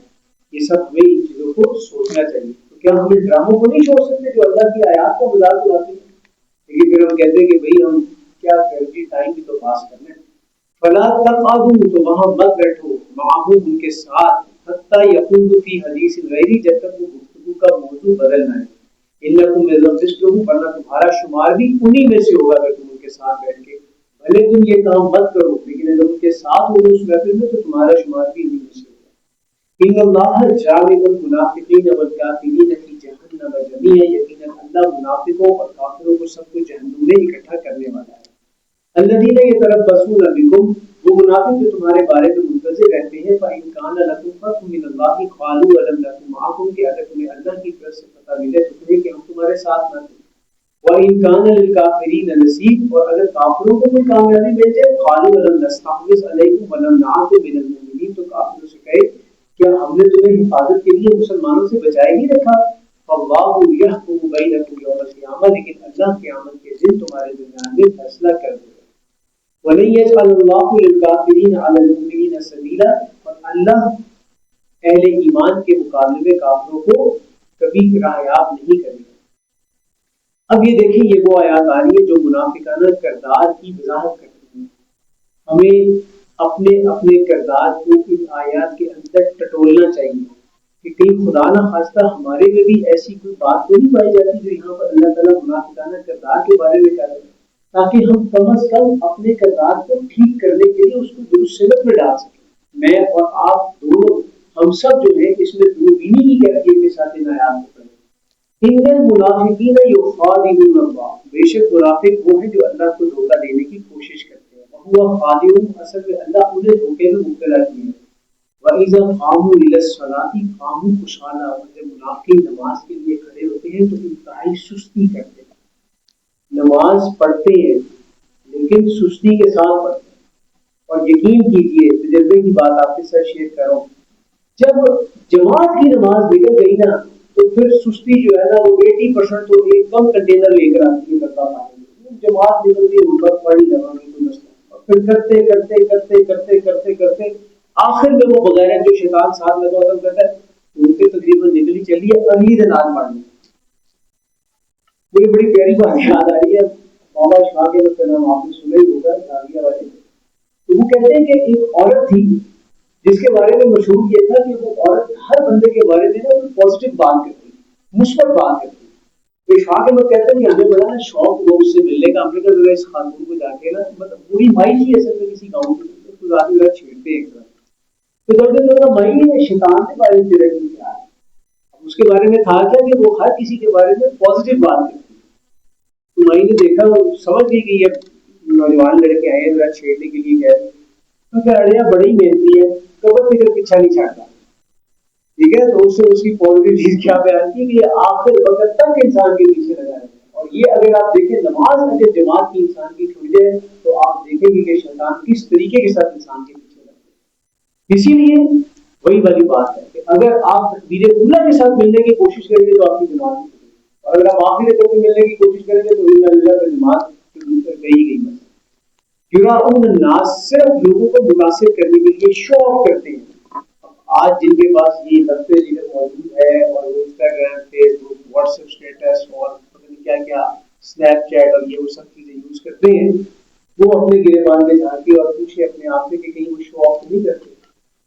یہ سب ہمیں ان چیزوں کو سوچنا چاہیے۔ تو کیا ہم ان ڈراموں کو نہیں چھوڑ سکتے جو اللہ کی آیات کا مذاق اڑاتے ہیں؟ لیکن پھر ہم کہتے ہیں کہ بھئی ہم کیا کریں، ٹائم بھی تو پاس کرنا ہے۔ فلا تقعدوا، تو وہاں مت بیٹھو، معهم ان کے ساتھ، حتی یخوضوا فی حدیث غیری، جب تک وہ گفتگو کا موضوع بدل نہ ہے۔ انکم اذا مثلهم، ورنہ تمہارا شمار بھی انہی میں سے ہوگا اگر تم ان کے ساتھ بیٹھ کے، بھلے تم یہ کام مت کرو لیکن اگر ان کے ساتھ ہو اس محفل میں تو تمہارا شمار بھی انہی میں سے ہوگا۔ ان اللہ جامع المنافقین والکافرین فی جہنم جميعا، یقینا اللہ منافقوں اور کافروں کو سب کو جہنم میں اکٹھا کرنے والا ہے۔ الذین یتربصون بکم، وہ منافق جو تمہارے بارے میں منتظر رہتے ہیں، فإن کان لکم فتح من اللہ قالوا ولم نکن معکم، کہ اگر تمہیں اللہ کی طرف سے پتہ ملے تو تمہیں کہ ہم تمہارے ساتھ نہ تھے۔ وإن کان للکافرین نصیب، اور اگر کافروں کو کوئی کامیابی مل جائے، قالوا ولم نستحوذ علیکم ولم نعکم من المؤمنین، تو کافروں سے کہے کیا ہم نے تمہیں حفاظت کے لیے مسلمانوں سے بچائے نہیں رکھا؟ فاللہ یحکم بینکم یوم القیامہ، لیکن اللہ قیامت کے دن تمہارے درمیان میں فیصلہ کر دے گا۔ وَلَن يَجْعَلَ اللَّهُ لِلْكَافِرِينَ عَلَى الْمُؤْمِنِينَ سَبِيلًا، اور اللہ اہل ایمان کے مقابلے میں کافروں کو کبھی راہیاب نہیں کرے گا۔ اب یہ دیکھیں، یہ وہ آیات آ رہی ہے جو منافقانہ کردار کی وضاحت کرتی ہیں۔ ہمیں اپنے اپنے کردار کو ان آیات کے اندر ٹٹولنا چاہیے کہ کہیں خدا نہ خواستہ ہمارے میں بھی ایسی کوئی بات تو نہیں پائی جاتی جو یہاں پر اللہ تعالیٰ منافقانہ کردار کے بارے میں کہہ رہے ہیں، تاکہ ہم کم از کم اپنے کردار کو ٹھیک کرنے کے لیے اس کو درست سمت میں ڈال سکیں۔ میں اور آپ دونوں، ہم سب جو ہے اس میں دوربینی کی کیفیت کے ساتھ ان آیات کو پڑھیں۔ ان المنافقین یخادعون اللہ، بے شک منافق وہ ہیں جو اللہ کو دھوکہ دینے کی کوشش کرتے ہیں، وہو خادعهم، اصل میں اللہ انہیں دھوکے میں مبتلا کیے ہیں۔ وَإِذَا قَامُوا إِلَى الصَّلَاةِ قَامُوا كُسَالَىٰ، اور جب منافق نماز کے لیے کھڑے ہوتے ہیں تو انتہائی سستی کرتے ہیں۔ نماز پڑھتے ہیں لیکن سستی کے ساتھ پڑھتے ہیں، اور یقین کیجئے، تجربے کی بات آپ کے ساتھ شیئر کر رہا ہوں، جب جماعت کی نماز بگڑ گئی نا تو پھر سستی جو ہے نا وہ 80% تو ایک کم کنٹینر لے کر آتی ہے کرتا پانے، جماعت نکل گئی اوپر پڑی لگانے کو مسئلہ، اور پھر کرتے کرتے کرتے کرتے کرتے کرتے آخر میں وہ بغیر جو شیطان ساتھ لگا ہوتا کہتا ہے ان کے تقریباً نکلی چلیے علی نماز پڑھنی۔ مجھے بڑی پیاری بات یاد آ رہی ہے، بابا شاہ کے وقت نام آپ نے سنا ہی ہوگا، دادیا والے، تو وہ کہتے ہیں کہ ایک عورت تھی جس کے بارے میں مشہور یہ تھا کہ وہ عورت ہر بندے کے بارے میں نا پازیٹیو بات کرتی، مثبت بات کرتی۔ تو شاہ کے وقت کہتے ہیں کہ ہمیں بڑا نا شوق ہوا اس سے ملنے کا، ہم نے کہا ذرا اس خاتون کو جا کے نا، مطلب پوری مائی تھی اصل میں کسی گاؤں کی، تو ذاتی ذرا چھیڑتے ایک طرح، تو جب تک مائی نے شیطان کے بارے میں تیرے نہیں کیا، اس کے بارے میں تھا کیا کہ وہ ہر کسی کے بارے میں پازیٹیو بات کرتی۔ تو مائی نے دیکھا، وہ سمجھ گئی کہ یہ نوجوان لڑکے آئے ہیں ذرا چھیڑنے کے لیے گئے، تو کہہ رہے ہیں بڑی محنتی ہے، کبر فکر پیچھا نہیں چھاڑتا، ٹھیک ہے۔ تو اس سے اس کی پازیٹیو چیز کیا بیان کی کہ یہ آخر وقت تک انسان کے پیچھے لگا ہے، اور یہ اگر آپ دیکھیں نماز اگر جماعت کی انسان کی چھوٹ جائے تو آپ دیکھیں گے کہ شیطان کس طریقے کے ساتھ انسان کے پیچھے لگتا ہے۔ اسی لیے وہی والی بات ہے کہ اگر آپ تکبیر اولیٰ کے ساتھ ملنے کی کوشش کریں گے تو آپ کی جماعت نہیں، اور اگر آپ آخری رکعت میں ملنے کی کوشش کریں گے تو اللہ کا جماعت گئی گئی بس۔ یراؤن الناس، صرف لوگوں کو متاثر کرنے کے لیے شو آف کرتے ہیں۔ آج جن کے پاس یہ لفظ ذکر موجود ہے اور وہ انسٹاگرام، فیس بک، واٹس ایپ اسٹیٹس اور پتہ نہیں کیا کیا اسنیپ چیٹ اور یہ وہ سب چیزیں یوز کرتے ہیں، وہ اپنے گریبان میں جھانکے اور پوچھے اپنے آپ سے کہ کہیں وہ شو آف نہیں کرتے۔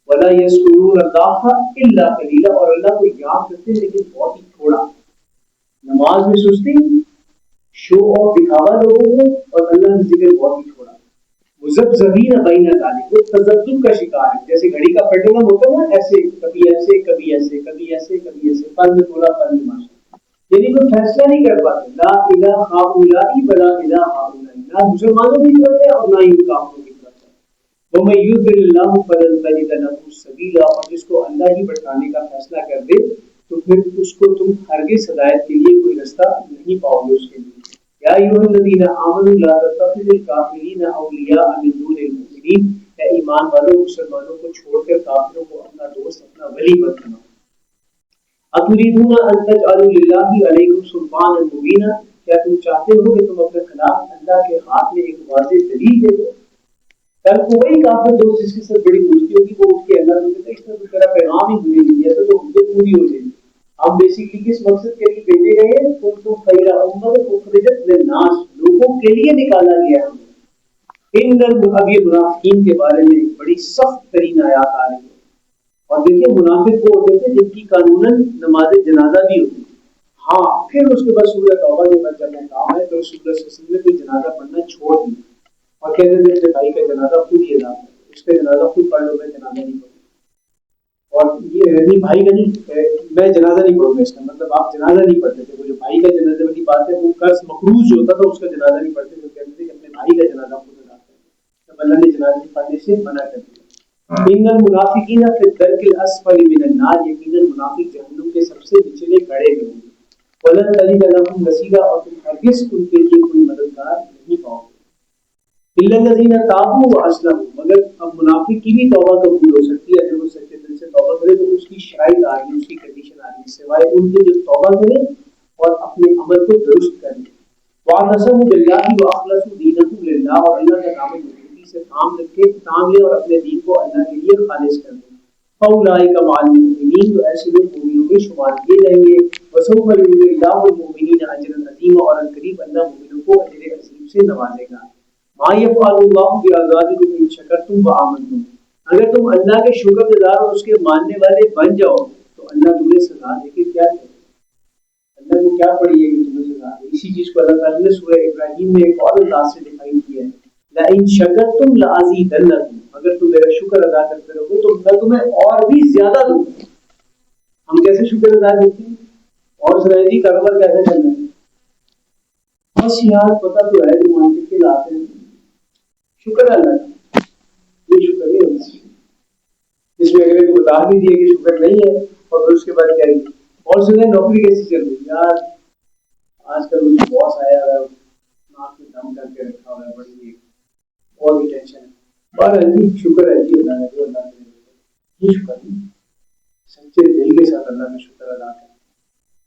وَلَا يَذْكُرُونَ اللَّهَ إِلَّا قَلِيلًا، اور اللہ کو یاد کرتے ہیں لیکن بہت ہی تھوڑا۔ نماز میں سستی، شو آف دکھاوا لوگوں کو، اور اللہ کا ذکر بہت ہی تھوڑا۔ مذبذبین بین ذالک، وہ تذبذب کا شکار ہے، جیسے گھڑی کا پیڈلم ہوتا ہے نا، ایسے کبھی ایسے کبھی ایسے کبھی ایسے کبھی ایسے، پل میں تھوڑا پل میں ماشاء، یعنی کوئی فیصلہ نہیں کر پاتے. لا الہ ہؤلاء ولا الہ ہؤلاء، نہ مسلمانوں کی طرف ہے اور نہ ہی کافروں کی طرف ہے. ومن یضلل اللہ فلن تجد له سبیلا، اور جس کو اللہ ہی بھٹکانے کا فیصلہ کر دے تو پھر اس کو تم ہرگز ہدایت کے لیے کوئی رستہ نہیں پاؤ گے اس کے لیے. یا ایھا الذین آمنوا لا تتخذوا الکافرین اولیاء من دون المؤمنین، اے ایمان والو مسلمانوں کو چھوڑ کر کافروں کو اپنا دوست اپنا ولی مت بناؤ. اتریدون ان تجعلوا للہ علیکم سلطانا مبینا، کیا تم چاہتے ہو کہ تم اپنے خلاف اللہ کے ہاتھ میں ایک واضح دلیل دے دو؟ کل کو وہی کافر دوست جس کے ساتھ بڑی دوستی ہوگی وہ اٹھ کے اللہ کو کہتا ہے اس نے تو تیرا پیغام ہی مجھے نہیں دیا تھا تو مجھے پوری ہو جائے گی. ہم بیسیکلی کس مقصد کے لیے بھیجے گئے ہیں؟ کنتم خیر امۃ اخرجت للناس، لوگوں کے لیے نکالا گیا ہے. اب یہ منافقین کے بارے میں بڑی سخت ترین آیات آ رہی ہے. اور دیکھیے منافق وہ ہوتے تھے جن کی قانوناً نماز جنازہ بھی ہوتی. ہاں پھر اس کے بعد سورہ توبہ کے بعد جب میں کام ہے تو رسول اللہ صلی اللہ علیہ وسلم نے کوئی جنازہ پڑھنا چھوڑ دیا اور کہتے تھے اپنے بھائی کا جنازہ خود ہی ادا کرو، اس کا جنازہ خود پڑھ لو، میں جنازہ نہیں پڑھوں. اور یہ نہیں بھائی کا نہیں، میں جنازہ نہیں پڑھوں گا، اس کا مطلب آپ جنازہ نہیں پڑھتے تھے. وہ جو بھائی کا جنازے والی بات ہے وہ قرض مقروض جو ہوتا تھا اس کا جنازہ نہیں پڑھتے تھے، کہتے تھے کہ اپنے بھائی کا جنازہ خود ادا کریں. تب اللہ نے جنازے پڑھنے سے منع کر دیا. ان المنافقین فی الدرک الاسفل من النار، یقیناً منافق جہنم کے سب سے نچلے گڑھے میں ہوں گے. ولن تجد لهم نصیرا، اور تم ہرگز ان کے لیے کوئی مددگار نہیں پاؤ گے. الا الذین تابوا واسلموا، مگر اب منافق کی بھی توبہ قبول ہو سکتی ہے اگر وہ سچے دل سے توبہ کرے تو اس کی شرائط آ رہی ہے، اس کی کنڈیشن آ رہی ہے، سوائے ان کے جو توبہ کرے اور اپنے عمل کو درست کرے. واعتصموا باللہ واخلصوا دینکم للہ، اور اللہ کا دامن مضبوطی سے تام لے اور اپنے دین کو اللہ کے لیے خالص کر دیں. فاولئک مع المؤمنین، تو ایسے لوگ مومنوں میں شمار کیے جائیں گے. وسوف یؤتی اللہ المؤمنین اجرا عظیما، اور قریب اللہ مومنوں کو اجر عظیم سے نوازے گا. ما یفعل اللہ بعذابکم ان شکرتم وآمنتم، اگر تم اللہ کے شکر گزار اور اس کے ماننے والے بن جاؤ تو اللہ تمہیں سزا دے کے کیا کرے؟ اللہ کو کیا پڑی ہے کہ تمہیں سزا دے؟ اسی چیز کو اللہ تعالیٰ نے سورہ ابراہیم میں ایک اور انداز سے ڈیفائن کیا ہے، لئن شکرتم لازیدنکم، اگر تم میرا شکر ادا کرتے رہو تو میں تمہیں اور بھی زیادہ دوں گا. ہم کیسے شکر ادا کرتے ہیں؟ اور سنائیں جی کاروبار کیسے چلنا ہے؟ بس یار پتہ تو ہے جو مارکیٹ کے لاتے ہیں، شکر اللہ کا، یہ شکر نہیں ہونا چاہیے. اس میں اگر کو بتا بھی دیے کہ شکر نہیں ہے اور پھر اس کے بعد کیا ہے اور سنیں نوکری کیسی چل رہی ہے یار، آج کل مجھے باس آیا ہوا ہے ناک میں دم کر کے رکھا ہوا ہے، بڑی اور بھی ٹینشن ہے. بہرحال جی شکر ہے جی اللہ جو اللہ نے یہ شکر نہیں، سچے دل کے ساتھ اللہ کا شکر ادا کریں،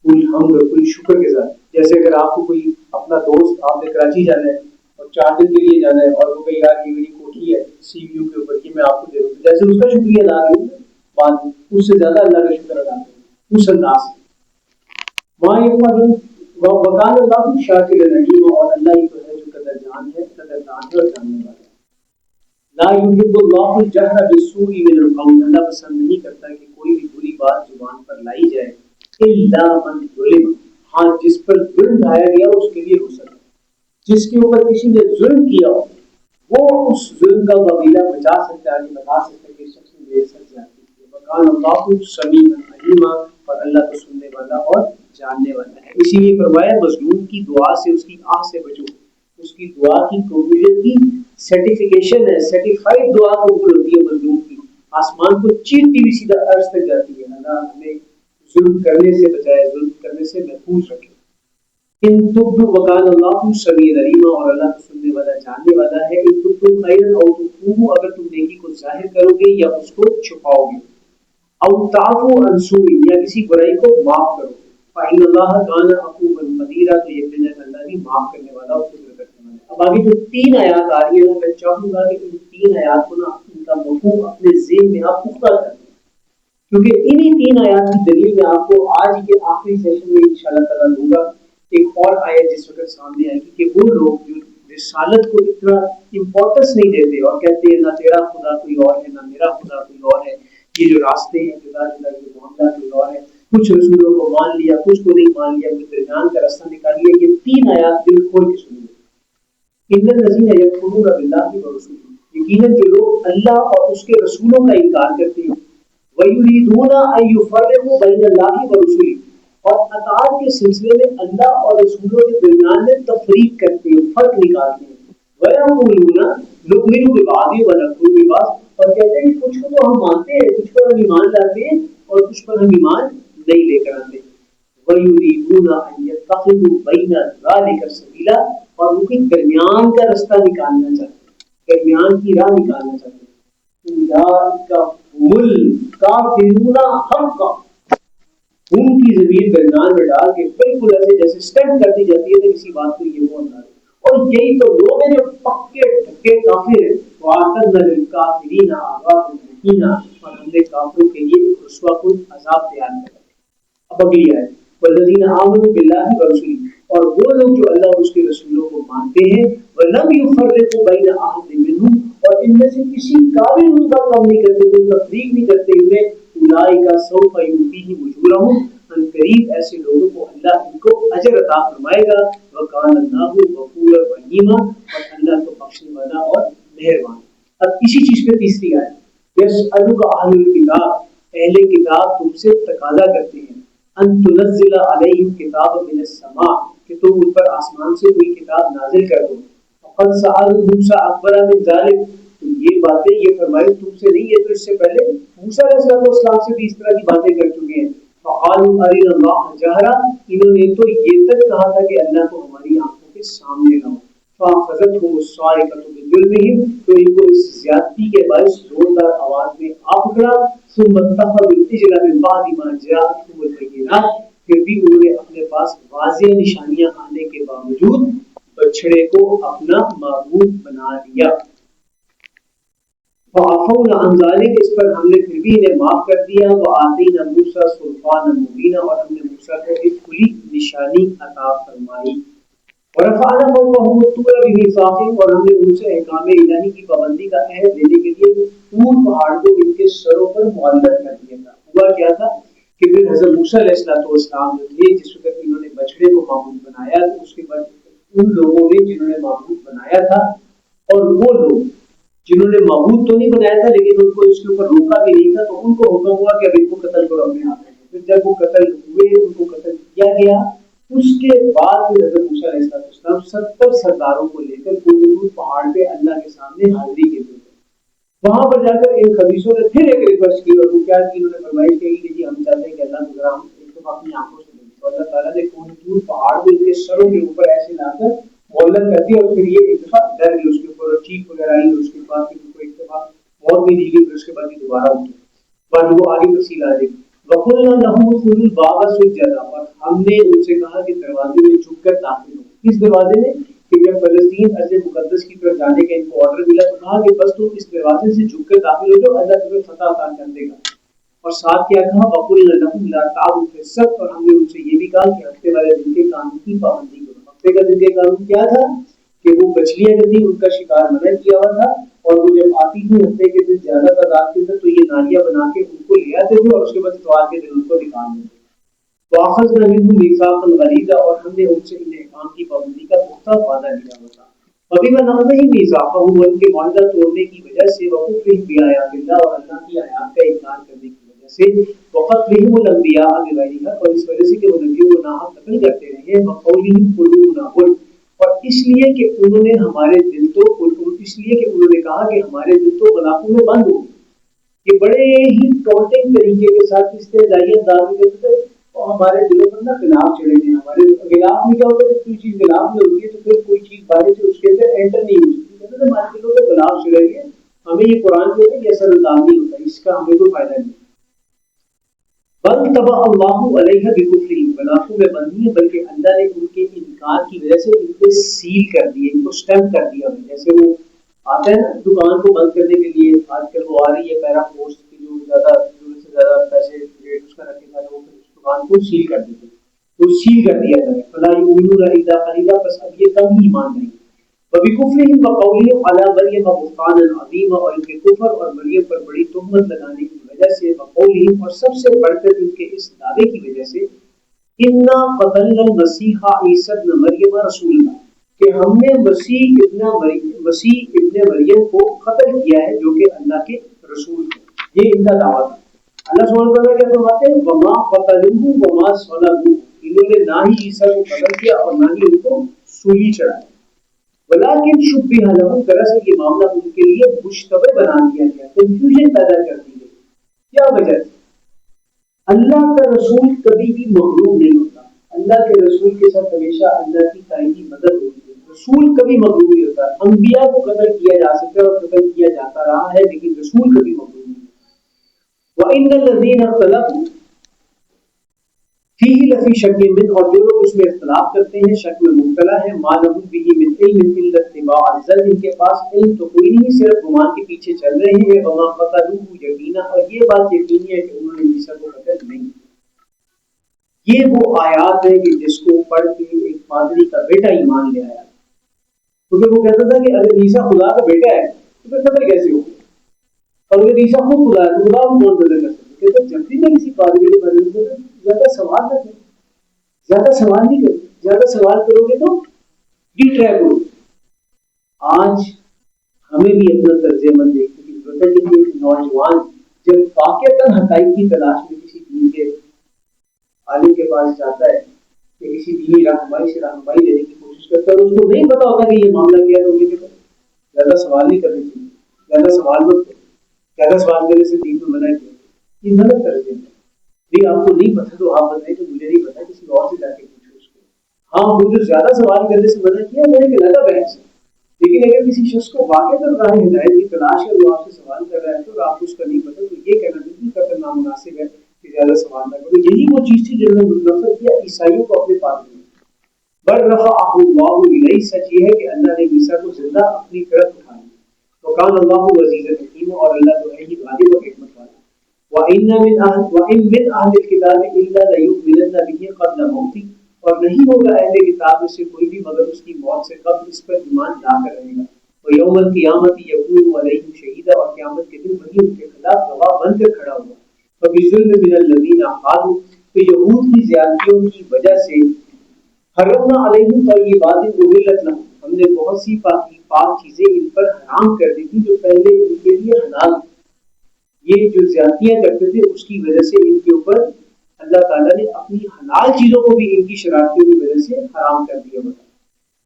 پوری حمد پوری شکر کے ساتھ. جیسے اگر آپ کو کوئی اپنا دوست، آپ نے کراچی جانا ہے اور 4 دن کے لیے جانا ہے اور وہ کہیں یار یہ میری کوٹھی ہے سی وی یو کے اوپر، یہ میں آپ کو دے دوں، جیسے اس کا شکریہ ادا کروں بات اس سے زیادہ اللہ کا شکر ادا کروں اس انداز سے. وہاں یہ وکان اللہ شاکر علیم، اور اللہ ہی تو ہے جو قدر جان ہے، قدردان ہے اور جاننے والا ہے. لا یحب اللہ الجہر بالسوء من القول، اللہ پسند نہیں کرتا کہ کوئی بھی بری بات زبان پر لائی جائے. الا من ظلم، ہاں جس پر ظلم لایا گیا اس کے لیے ہو سکتا ہے، جس کے اوپر کسی نے ظلم کیا ہو وہ اس ظلم کا قبیلہ بچا سکتا ہے، بتا سکتا ہے کہ اس شخص نے میرے ساتھ زیادتی کی. وکان اللہ سمیعا علیما، اور اللہ تو سننے والا اور جاننے والا ہے. اسی لیے فرمایا مظلوم کی دعا سے، اس کی آہ سے بچو، اس کی دعا کی قبولیت کی سرٹیفکیشن ہے، سرٹیفائڈ دعا قبول ہوتی ہے مظلوم کی، آسمان کو چیرتی ہوئی سیدھا عرش تک جاتی ہے. اللہ ہمیں ظلم کرنے سے بچائے، ظلم کرنے سے محفوظ رکھے. ان تبدو وکان اللہ سمیع علیم، اور اللہ تو سننے والا جاننے والا ہے. ان تبدو خیر او تخفوہ، اگر تم نیکی کو ظاہر کرو گے یا اس کو چھپاؤ گے. او تعفو عن سوء، یا کسی برائی کو معاف کرو. فإن اللہ کان عفوا قدیرا، تو یقیناً اللہ بھی معاف کرنے والا اور قدرت رکھنے والا ہے. اب آگے جو 3 آیات آ رہی ہیں میں چاہوں گا کہ ان 3 آیات کو نا ان کا مفہوم اپنے ذہن میں آپ پختہ کر لیں، کیونکہ انہی 3 آیات کی دلیل میں آپ کو آج کے آخری سیشن میں انشاءاللہ تعالیٰ دوں گا. ایک اور آیت جس وقت سامنے آئے گی کہ وہ لوگ جو رسالت کو اتنا امپورٹنس نہیں دیتے اور کہتے ہیں نہ تیرا خدا کوئی اور ہے نہ میرا خدا کوئی اور ہے، یہ جو راستے ہیں جدا جدا کے معاملہ کوئی اور ہے، کچھ رسولوں کو مان لیا کچھ کو نہیں مان لیا، کچھ درمیان کا راستہ نکال لیا. یہ 3 آیات دل کھول کے سنیے. ان الذین یکفرون باللہ ورسولہ، یقیناً جو لوگ اللہ اور اس کے رسولوں کا انکار کرتے ہیں وَيُرِيدُونَ أَن يُفَرِّقُوا بَيْنَ اللَّهِ وَرُسُلِهِ اور اطاعت کے سلسلے میں اللہ اور رسولوں کے درمیان میں تفریق کرتے ہیں، فرق نکالتے ہیں۔ وَيَقُولُونَ نُؤْمِنُ بِبَعْضٍ وَنَكْفُرُ بِبَعْضٍ اور کہتے ہیں کہ کچھ کو تو ہم مانتے ہیں، کچھ پر ہم ایمان لاتے ہیں اور کچھ پر ہم ایمان نہیں لے کر آتے۔ وَيُرِيدُونَ أَن يَتَّخِذُوا بَيْنَ ذَلِكَ سَبِيلًا اور وہ درمیان کا رستہ نکالنا چاہتے ہیں، درمیان کی راہ نکالنا چاہتے ہیں۔ اولئک هم الکافرون حقا ان کی زمین درمیان میں ڈال کے بالکل ایسے جیسے اسٹینڈ کر دی جاتی ہے کسی بات کو، یہ وہ انداز اور یہی تو لوگ ہیں جو پکے ڈھکے کافر ہیں۔ وَأَعْتَدْنَا لِلْكَافِرِينَ عَذَابًا مُهِينًا اور ہم نے کافروں کے لیے رسوا کن عذاب تیار کر دیا۔ اب اگلی آیت والذین آمنوا باللہ ورسولہ اور وہ لوگ جو اللہ اور اس کے رسولوں کو مانتے ہیں وَلَمْ يُفَرِّقُوا بَيْنَ أَحَدٍ مِّنْهُمْ اور ان میں سے کسی کا بھی رتبہ کم نہیں کرتے، کوئی تفریق نہیں کرتے ہوئے اولئک سوف یؤتیہم اجورہم ان قریب ایسے لوگوں کو اللہ ان کو اجر عطا فرمائے گا۔ وکان اللہ غفورا رحیما اور اللہ تو بخشنے والا اور مہربان۔ اب اسی چیز پہ تیسری آیت یسألک اہل الکتاب اہل کتاب تم سے تقاضا کرتے ہیں ان تنزل علیہم کتابا من السماء کہ تم ان پر آسمان سے کوئی کتاب نازل کر دو۔ فقد سألوا موسیٰ اکبر من ذلک یہ باتیں یہ فرمائی تم سے نہیں، یہ تو اس سے پہلے موسیٰ علیہ السلام سے بھی اس طرح کی باتیں کر چکے ہیں۔ فقالوا ارنا اللہ جہرا انہوں نے تو یہ تک کہا تھا کہ اللہ کو ہماری آنکھوں کے سامنے لاؤ۔ فاخذتهم الصاعقۃ بظلمهم تو ان کو اس زیادتی کے باعث زوردار آواز میں آ پکڑا۔ ثم اتخذوا العجل من بعد ما جاءتهم البینات پھر بھی انہوں نے اپنے پاس واضح نشانیاں آنے کے باوجود بچڑے کو اپنا معبود بنا لیا۔ فعفونا عن ذلك اس پر ہم نے پھر بھی انہیں معاف کر دیا۔ وآتینا موسیٰ سلطانا مبینا اور ہم نے موسیٰ کو ایک کھلی نشانی عطا فرمائی۔ ورفعنا فوقهم الطور بميثاقهم اور ہم نے ان سے احکام الہی کی پابندی کا عہد لینے کے لیے طور پہاڑ کو ان کے سروں پر معلق کر دیا تھا۔ ہوا کیا تھا کہ پھر حضرت موسیٰ علیہ السلام جو تھے جس وقت انہوں نے بچڑے کو معبود بنایا اس کے بعد ان لوگوں نے جنہوں نے معبود بنایا تھا اور وہ لوگ جنہوں نے معبود تو نہیں بنایا تھا لیکن ان کو اس کے اوپر روکا بھی نہیں تھا تو ان کو حکم ہوا کہ اب ان کو قتل کرو اپنے ہاتھ میں۔ پھر جب وہ قتل ہوئے ان کو قتل کیا گیا اس کے بعد پھر حضرت موسیٰ علیہ السلام 70 سرداروں کو لے کر طور پہاڑ پہ اللہ کے سامنے حاضری کے لیے وہاں پر جا کر ان خبیثوں نے پھر ایک ریکویسٹ کی اور وہ کیا کی انہوں نے فرمائش کی کہ جی ہم چاہتے ہیں کہ اللہ کو ذرا ہم ایک دفعہ اپنی آنکھوں سے دیکھیں۔ تو اللہ تعالیٰ نے طور پہاڑ کو ان کے سروں کے اوپر ایسے لا کر معلق کر دیا اور پھر یہ ایک دفعہ ڈر گئے اس کے اوپر اور چیخ وغیرہ آئی اور اس کے بعد پھر ان کو ایک دفعہ اور بھی دی گئی پھر اس کے بعد دوبارہ اٹھے بعد وہ آگے تفصیل آ گئی۔ وَقُلْنَا لَهُمُ ادْخُلُوا الْبَابَ سُجَّدًا اور ہم نے ان سے کہا کہ دروازے میں جھک کر داخل ہو۔ کس دروازے میں کہ جب فلسطین ارض مقدس کی طرف جانے کا ان کو آرڈر ملا تو کہا کہ بس تم اس دروازے سے جھک کر داخل ہو جاؤ اللہ تمہیں فتح عطا کر دے گا۔ اور ساتھ کیا کہا وَقُلْنَا لَهُمْ لَا تَعْدُوا فِي السَّبْتِ اور ہم نے ان سے یہ بھی کہا کہ ہفتے والے دن کے قانون کی پابندی کرو۔ ہفتے کا دن کے قانون کیا تھا کہ وہ مچھلیاں جو تھیں ان کا شکار منع کیا ہوا تھا اور وہ جب آتی تھی ہفتے کے دن زیادہ تعداد کے اندر تو یہ نالیاں بنا کے ان کو لے آتے تھے اور اس کے بعد اتوار کے دن ان کو نکال دیتے۔ وَأَخَذْنَا مِنْهُمْ مِيثَاقًا غَلِيظًا اور ہم نے ان سے ان احکام کی پابندی کا پختہ وعدہ لیا ہوا تھا۔ وَبِمَا نَقْضِهِمْ مِيثَاقَهُمْ ان کے معاہدہ توڑنے کی وجہ سے وَكُفْرِهِمْ بِآيَاتِ اللَّهِ اور اللہ کی آیات کا انکار کرنے کی وجہ سے وَقَتْلِهِمُ الْأَنْبِيَاءَ بِغَيْرِ حَقٍّ اور اس وجہ سے کہ وہ نبیوں کو ناحق قتل کرتے رہے وَقَوْلِهِمْ قُلُوبُنَا غُلْفٌ اور اس لیے کہ انہوں نے ہمارے دل تو اس لیے کہ انہوں نے کہا کہ ہمارے دل تو غلافوں میں بند ہو گئے۔ یہ بڑے ہی ٹونٹنگ طریقے کے ساتھ استہزائیت دعوی کرتے اور ہمارے دلوں پر نا غلاف چڑھے گئے۔ ہمارے غلاف میں کیا ہوتا ہے کوئی چیز غلاف میں ہوتی ہے تو پھر کوئی چیز باہر سے اس کے اندر انٹر نہیں ہو سکتی۔ ہمارے دلوں پہ غلاف چڑھے گئے، ہمیں یہ قرآن جو ہے یہ اثر انداز نہیں ہوتا، اس کا ہمیں کوئی فائدہ نہیں۔ بل طبع اللہ علیہ بکفرہم غلافوں میں بند نہیں ہے بلکہ اللہ نے ان کے انکار کی وجہ سے ان پہ سیل کر دیا، ان کو اسٹیمپ کر دیا۔ جیسے وہ آتا ہے نا دکان کو بند کرنے کے لیے آج کل وہ آ رہی ہے پیرا پوسٹ کی جو زیادہ ضرورت سے زیادہ پیسے ریٹ اس کا رکھے گا تو وہ پھر اس دکان کو سیل کر دیتے، تو سیل کر دیا جائے فلا یؤمنون الا قلیلا بس اب یہ کم ہی ایمان نہیں۔ وبکفرہم وقولہم علی مریم بہتانا عظیما اور ان کے کفر اور مریم پر بڑی تہمت لگانے کی وجہ سے وقولہم اور سب سے بڑھ کر ان کے اس دعوے کی وجہ سے انا قتلنا المسیح عیسی ابن مریم رسول اللہ کہ ہم نے مسیح ابن مریم کو قتل کیا ہے جو کہ اللہ کے رسول ہے. یہ ان کا دعویٰ تھا. اللہ سبحانہ وتعالیٰ کیا فرماتے ہیں وما قتلوہ وما صلبوہ, انہوں نے نہ ہی عیسیٰ کو قتل کیا اور نہ ہی ان کو سولی چڑھایا. ولیکن شبہ لہم, دراصل یہ معاملہ ان کے لیے مشتبہ بنا دیا گیا, کنفیوژن پیدا کر دی گئی. کیا وجہ ہے؟ اللہ کا رسول کبھی بھی مغلوب نہیں ہوتا. اللہ کے رسول کے ساتھ ہمیشہ اللہ کی تائیدی مدد ہوتی ہے. رسول کبھی مغلوب نہیں ہوتا. انبیاء کو قتل کیا جا سکتا ہے اور قتل کیا جاتا رہا ہے, لیکن رسول کبھی مغلوب نہیں ہوتا. وَإِنَّ الَّذِينَ اخْتَلَفُوا فِيهِ لَفِي شَكٍّ مِّنْهُ, اور جو لوگ اس میں اختلاف کرتے ہیں شک میں مبتلا ہے, مَا لَهُم بِهِ مِنْ عِلْمٍ إِلَّا اتِّبَاعَ الظَّنِّ, ان کے پاس علم تو کوئی نہیں, صرف گمان کے پیچھے چل رہے ہیں. وَمَا قَتَلُوهُ يَقِينًا, اور یہ بات یقینی ہے کہ انہوں نے عیسیٰ کو قتل نہیں. یہ وہ آیات ہے کہ جس کو پڑھ کے ایک پادری کا بیٹا ایمان لے آیا, کیونکہ وہ کہتا تھا کہ اگر عیسیٰ خدا کا بیٹا ہے تو پھر قتل کیسے ہوگا, اور اگر عیسیٰ خود خدا ہے تو خدا کو کون قتل کر سکتے. کہتے جب بھی میں کسی پادری کے بارے میں زیادہ سوال نہ کریں, زیادہ سوال نہیں کریں, زیادہ سوال کرو گے تو ڈی ٹریک ہو. آج ہمیں بھی اپنا طرز عمل دیکھنے کی ضرورت ہے کہ ایک نوجوان جب واقعتاً حقائق کی تلاش میں کسی دین کے عالم کے پاس جاتا ہے کہ کسی دینی رہنمائی سے رہنمائی لینے کی کوشش کرتا ہے, اور اس کو نہیں پتا ہوتا کہ یہ معاملہ کیا ہے, تو مجھے زیادہ سوال نہیں کرنے چاہیے, زیادہ سوال مت کرو, زیادہ سوال کرنے سے دین کو منع کیا. یہ غلط طرز عمل ہے. نہیں آپ کو نہیں پتا تو آپ بتائیں کہ مجھے نہیں پتا, کسی اور سے جا کے پوچھو اس کو. ہاں وہ جو زیادہ سوال کرنے سے منع کیا وہ ایک الگ بحث ہے, لیکن اگر کسی شخص کو واقعی راہ ہدایت کی تلاش ہے, وہ آپ سے سوال کر رہا ہے تو آپ اس کا نہیں پتا, تو یہ کہنا بالکل قطعاً نامناسب ہے کہ زیادہ سوال نہ کرو. یہی وہ چیز تھی جنہوں نے نفرت کیا عیسائیوں کو اپنے پاس میں. بل رفعہ اللہ الیہ, سچ یہ ہے کہ اللہ نے عیسیٰ کو زندہ اپنی طرف اٹھا لیا. وکان اللہ عزیزا حکیما, اور اللہ تو ہے ہی غالب اور حکمت والا. وَإِنَّ مِنْ أَهْلِ الْكِتَابِ إِلَّا لَيُؤْمِنَنَّ بِهِ قَبْلَ مَوْتِهِ, اور نہیں ہوگا اہل کتاب میں سے کوئی بھی مگر اس کی موت سے قبل اس پر ایمان لا کر رہے گا. وَيَوْمَ الْقِيَامَةِ يَكُونُ عَلَيْهِمْ شَهِيدًا, اور قیامت کے دن وہی ان کے خلاف گواہ بن کر کھڑا ہوگا. فَبِظُلْمٍ مِّنَ الَّذِينَ هَادُوا, تو یہود کی زیادتیوں کی وجہ سے حرمنا علیہم طیبات احلت لہم, ہم نے بہت سی پاک چیزیں ان پر حرام کر دی تھی جو پہلے ان کے لیے حلال. یہ جو زیادتیاں کرتے تھے اس کی وجہ سے ان کے اوپر اللہ تعالیٰ نے اپنی حلال چیزوں کو بھی ان کی شرارتوں کی وجہ سے حرام کر دیا.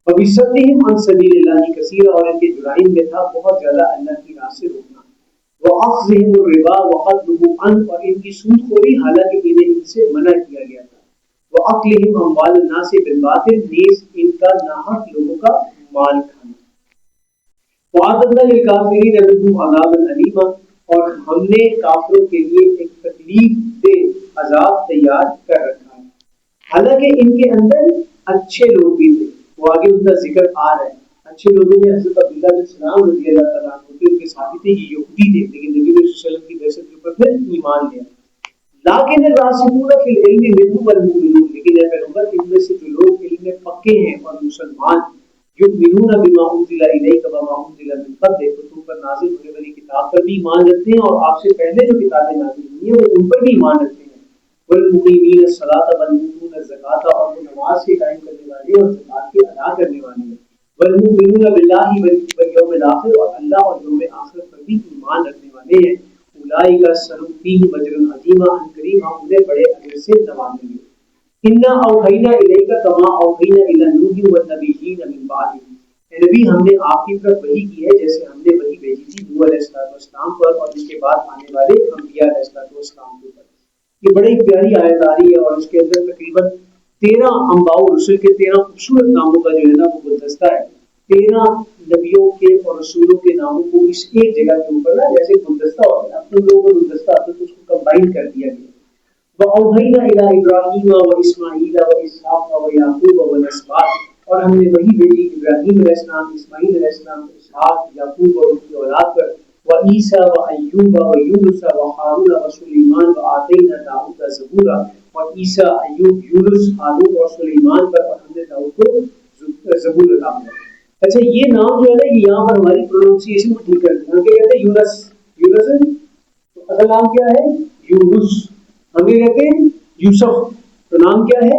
وَبِصَدِّهِمْ عَنْ سَبِيلِ اللَّهِ كَثِيرًا, اور ان کے جرائم میں تھا بہت زیادہ اللہ کی راہ سے روکنا. وَأَخْذِهِمُ الرِّبَا وَقَدْلُهُ عَنْهُ, اور ان کی سود خوری حالانکہ انہیں ان سے منع کیا گیا تھا. وَأَكْلِهِمْ أَمْوَالَ النَّاسِ بِالْبَاطِلِ, نیز ان کا ناحق لوگوں کا مال کھانا. وَأَعْتَدْنَا لِلْكَافِرِينَ مِنْهُمْ عَذَابًا أَلِيمًا, اور ہم نے کافروں کے لیے ایک تکلیف دہ عذاب تیار کر رکھا ہے. حالانکہ ان کے اندر اچھے لوگ بھی تھے, وہ آگے ان کا ذکر آ رہا ہے. اچھے لوگوں میں حضرت عبداللہ بن سلام رضی اللہ تعالیٰ عنہ کے, ان کے صحابی تھے, یہ یہودی تھے, لیکن نبی صلی اللہ علیہ وسلم کی بعثت کے اوپر پھر ایمان لیا. لیکن الراسخون فی العلم منهم والمؤمنون, لیکن اے پیغمبر ان میں سے جو لوگ علم میں پکے ہیں اور مسلمان, یؤمنون بما انزل الیک وما انزل من قبلک, تو تم پر نازل ہونے والی کتاب پر بھی ایمان رکھتے ہیں اور آپ سے پہلے جو کتابیں نازل ہوئی ہیں وہ ان پر بھی ایمان رکھتے ہیں. والمقیمین الصلاۃ والمؤتون الزکاۃ, اور وہ نماز کے قائم کرنے والے اور زکات کے ادا کرنے والے ہیں. والمؤمنون باللہ والیوم الاخر, اور اللہ اور یوم آخر پر بھی ایمان رکھنے والے ہیں. اولئک سنؤتیہم اجرا عظیما, ان قریب ہم انہیں بڑے اجر سے نوازیں گے. انا اوحینا الیک کما اوحینا الی نوح والنبیین من بعدہ, اے نبی ہم نے آپ کی طرف وحی کی ہے جیسے ہم نے وحی بھیجی تھی نوح علیہ السلام پر اور اس کے بعد آنے والے انبیاء علیہ السلام کے اوپر. یہ بڑی پیاری آیت آ رہی ہے اور اس کے اندر تقریباً 13 انبیاء و رسل کے 13 خوبصورت ناموں کا جو ہے نا وہ گلدستہ ہے. 13 نبیوں کے اور رسولوں کے ناموں کو اس ایک جگہ کے اوپر نا جیسے گلدستہ ہوتا ہے, اپنے لوگوں کو گلدستہ ہوتا ہے تو اس کو کمبائن کر دیا گیا. وَأَوْحَيْنَا إِلَىٰ إِبْرَاهِيمَ وَإِسْمَاعِيلَ وَإِسْحَاقَ وَيَعْقُوبَ وَالْأَسْبَاطِ, اور ہم نے وہی بھیجی ابراہیم علیہ السلام, اسماعیل علیہ السلام, اسحاق, یعقوب اور ان کی اولاد پر. وعیسیٰ وایوب ویونس وہارون وسلیمان وآتینا داؤد زبورا, اور عیسیٰ, ایوب, یونس, ہارون اور سلیمان پر, اور ہم نے داؤد کو زبور عطا کیا. اچھا یہ نام جو ہے نا یہ یہاں پر ہماری پروننسیشن کو ٹھیک کرتے ہیں. ہم کیا کہتے ہیں یونس, یونس تو اصل نام کیا ہے یونس. ہم کہتے ہیں یوسف, تو نام کیا ہے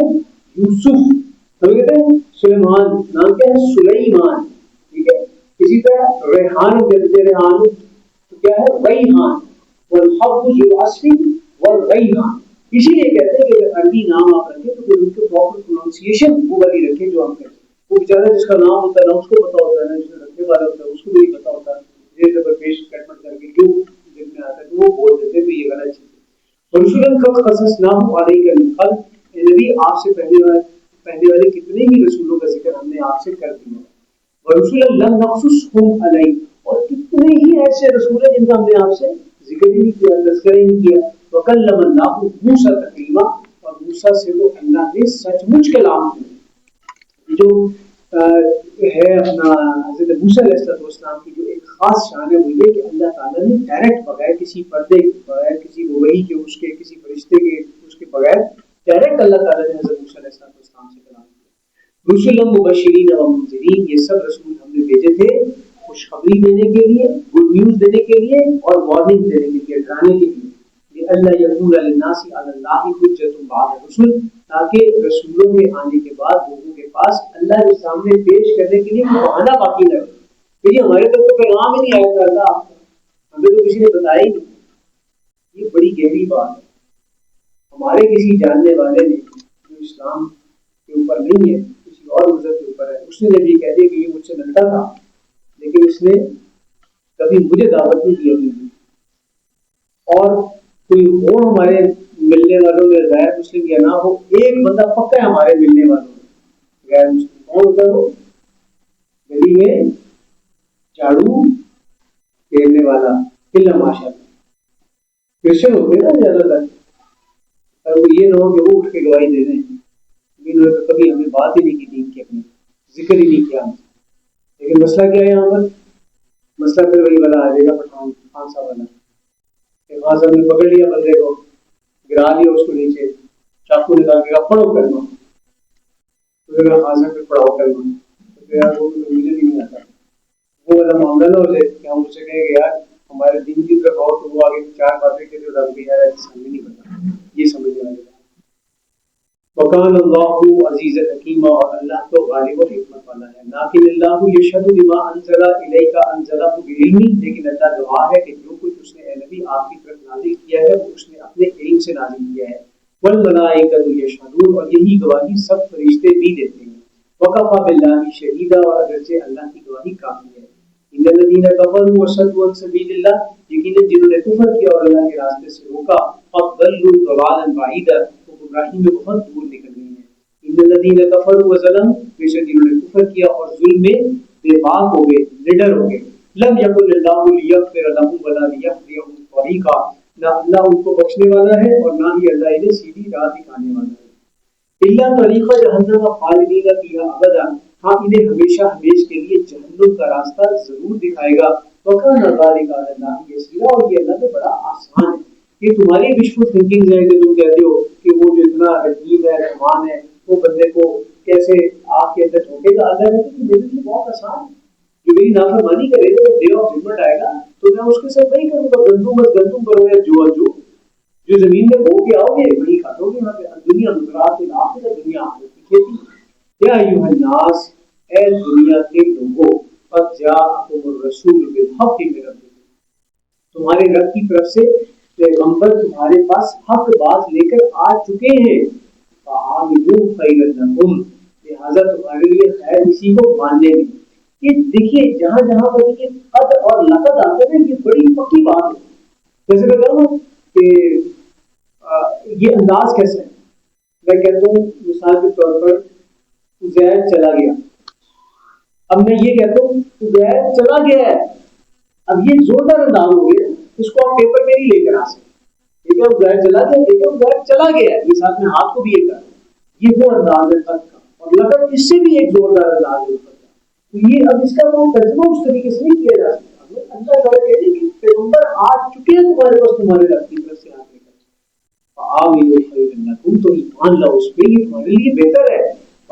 یوسف. ہم کہتے ہیں سلیمان نام کیا ہے؟ سلیمان. ٹھیک ہے. اسی طرح ریحان کہتے ہیں، ریحان تو کیا ہے؟ ریحان. والحب ذو العصف والریحان. اسی لیے کہتے ہیں کہ اگر عربی نام آپ رکھیں تو پھر ان کے پراپر پروننسیشن وہ والی رکھیں جو ہم کہتے ہیں. وہ بیچارہ جس کا نام ہوتا ہے نہ اس کو پتا ہوتا ہے، نہ جس نے رکھنے والا ہوتا ہے اس کو بھی نہیں پتا ہوتا. یہ زبر پیش کٹمٹ کر کے جو دل میں آتا ہے وہ بول دیتے تو یہ غلط چیز ہے. رسولاً قد قصصناہم علیک من قبل. نبی آپ سے پہلے والے کتنے ہی رسولوں کا ذکر ہم نے آپ سے کر دیا. ورسولاً لم نقصصہم علیک. اور کتنے ہی ایسے رسول ہیں جن کا ہم نے آپ سے ذکر ہی نہیں کیا، تذکرہ ہی نہیں کیا. وکلم اللہ موسیٰ تکلیما. اور موسیٰ سے وہ اللہ نے سچ مچ کلام کیا. جو ہے اپنا حضرت موسیٰ علیہ السلام کی جو ایک خاص شان ہے وہ یہ کہ اللہ تعالیٰ نے ڈائریکٹ بغیر کسی پردے کے، بغیر کسی وحی کے، اس کے کسی فرشتے کے، اس کے بغیر ڈائریکٹ اللہ تعالیٰ نے حضرت موسیٰ علیہ السلام سے کلام کیا. رسلا مبشرین و منذرین. یہ سب رسول ہم نے بھیجے تھے خوشخبری دینے کے لیے، گڈ نیوز دینے کے لیے اور وارننگ دینے کے لیے، ڈرانے کے لیے. اللہ یقول للناس علی اللہ حجۃ بعد الرسل. تاکہ رسولوں کے آنے کے بعد لوگوں کے پاس اللہ کے سامنے پیش کرنے کے لیے بہانہ باقی نہ رہے کہ یہ ہمارے تک تو پیغام ہی نہیں آیا تھا، اللہ ہمیں تو کسی نے بتایا ہی نہیں. یہ بڑی گہری بات ہے. ہمارے کسی جاننے والے نے جو اسلام کے اوپر نہیں ہے، کسی اور مذہب کے اوپر ہے، اس نے بھی کہہ دیا کہ یہ مجھ سے ملتا تھا لیکن اس نے کبھی مجھے دعوت نہیں دی اپنی. اور کوئی ہو ہمارے ملنے والوں میں غیر مسلم یا نہ ہو، ایک بندہ پکا ہے ہمارے ملنے والوں میں غیر مسلم. کون ہوتا ہے وہ؟ گلی میں جھاڑو پھیرنے والا، الا ماشاء اللہ. کرسچن ہوتے ہیں نا زیادہ تر. اور وہ یہ نہ ہو کہ وہ اٹھ کے گواہی دے دیں انہوں نے کبھی ہمیں بات ہی نہیں کی دین کی، اپنی ذکر ہی نہیں کیا. لیکن مسئلہ کیا ہے یہاں پر؟ مسئلہ پھر وہی والا آ جائے گا پٹھان خانسا والا. خان صاحب نے پکڑ لیا بندے کو، گرا لیا اس کو نیچے، چاقو نکال کے پڑھو کرنا. خان صاحب پھر پڑھاؤ کرنا وہ مجھے نہیں آتا. وہ والا معاملہ نہ ہو جائے کہ ہم اس سے کہیں گے یار ہمارے دین کی طرف آؤ تو وہ آگے چار باتیں کہ جو رب بھی ہے سمجھ نہیں پڑتا. یہ سمجھنے والے وکان اللہ عزیز حکیم. اور اللہ تو غالب و حکمت والا ہے. لیکن اللہ یشهد بما انزل الیک انزلہ بعلم. لیکن اللہ گواہ ہے کہ جو کچھ اس نے اے نبی آپ کی طرف نازل کیا ہے وہ اس نے اپنے علم سے نازل کیا ہے. والملائکۃ یشهدون. اور یہی گواہی سب فرشتے بھی دیتے ہیں. وکفی باللہ شہیدا. اور اگرچہ اللہ کی گواہی کافی ہے. ان الذین کفروا وصدوا عن سبیل اللہ. یقیناً جنہوں نے کفر کیا اور اللہ کے راستے سے روکا، قد ضلوا ضلالا بعیدا. ابراہیم میں بہت دور نکل گئی ہیں. ان الذین کفروا وظلموا. بے شک جنہوں نے کفر کیا اور ظلم میں بے باک ہو گئے، نڈر ہو گئے. لم یکن اللہ لیغفر لهم ولا لیہدیهم طریقا. نہ اللہ ان کو بخشنے والا ہے اور نہ ہی اللہ انہیں سیدھی راہ دکھانے والا ہے. الا طریق جہنم خالدین فیہا ابدا. ہاں انہیں ہمیشہ ہمیش کے لیے جہنم کا راستہ ضرور دکھائے گا. وکان ذلک علی اللہ یسیرا. اور یہ اللہ کو بڑا آسان ہے. یہ تمہاری وشفل تھنکنگ ہے کہ تم کہتے ہو کہ وہ جو اتنا رحیم ہے، رحمان ہے، وہ بندے کو کیسے آپ کے اندر ٹھوکے گا. اللہ کہتے ہیں کہ میرے لیے بہت آسان ہے. جو میری نافرمانی کرے گا جب ڈے آف ججمنٹ آئے گا تو میں اس کے ساتھ وہی کروں گا. گندم کرو یا جو زمین میں بو کے آؤ گے وہی کھاؤ گے. یہاں پہ دنیا مزرعۃ الآخرہ، دنیا آخرت کی کھیتی. یا ایھا الناس، اے دنیا کے لوگوں، قد جاءکم الرسول بالحق من ربکم. تمہارے رب کی طرف سے پیغمبر تمہارے پاس حق بات لے کر آ چکے ہیں. فآمنوا خیر لکم. لہذا تمہارے لیے خیر اسی کو ماننے میں. یہ دیکھیے جہاں جہاں پر یہ قد اور لقد آتے ہیں یہ بڑی پکی بات ہے. جیسے میں کہوں کہ یہ انداز کیسا ہے. میں کہتا ہوں مثال کے طور پر زید چلا گیا. اب میں یہ کہتا ہوں زید چلا گیا ہے. اب یہ زوردار انداز ہو گیا، اس کو آپ پیپر پہ نہیں لے کر آ سکتے. ٹھیک ہے زید چلا گیا، ٹھیک ہے زید چلا گیا ہے، یہ ساتھ میں ہاتھ کو بھی یہ کر یہ وہ انداز ہے قد کا. اور لقد اس سے بھی ایک زوردار انداز ہے. تو یہ اب اس کا وہ ترجمہ اس طریقے سے نہیں کیا جا سکتا. اللہ تعالیٰ کہتے ہیں کہ پیغمبر آ چکے ہیں تمہارے پاس تمہارے رب کی طرف سے آنے کا. آمنوا خیر لکم. تو ایمان لاؤ اس پہ، یہ تمہارے لیے بہتر ہے.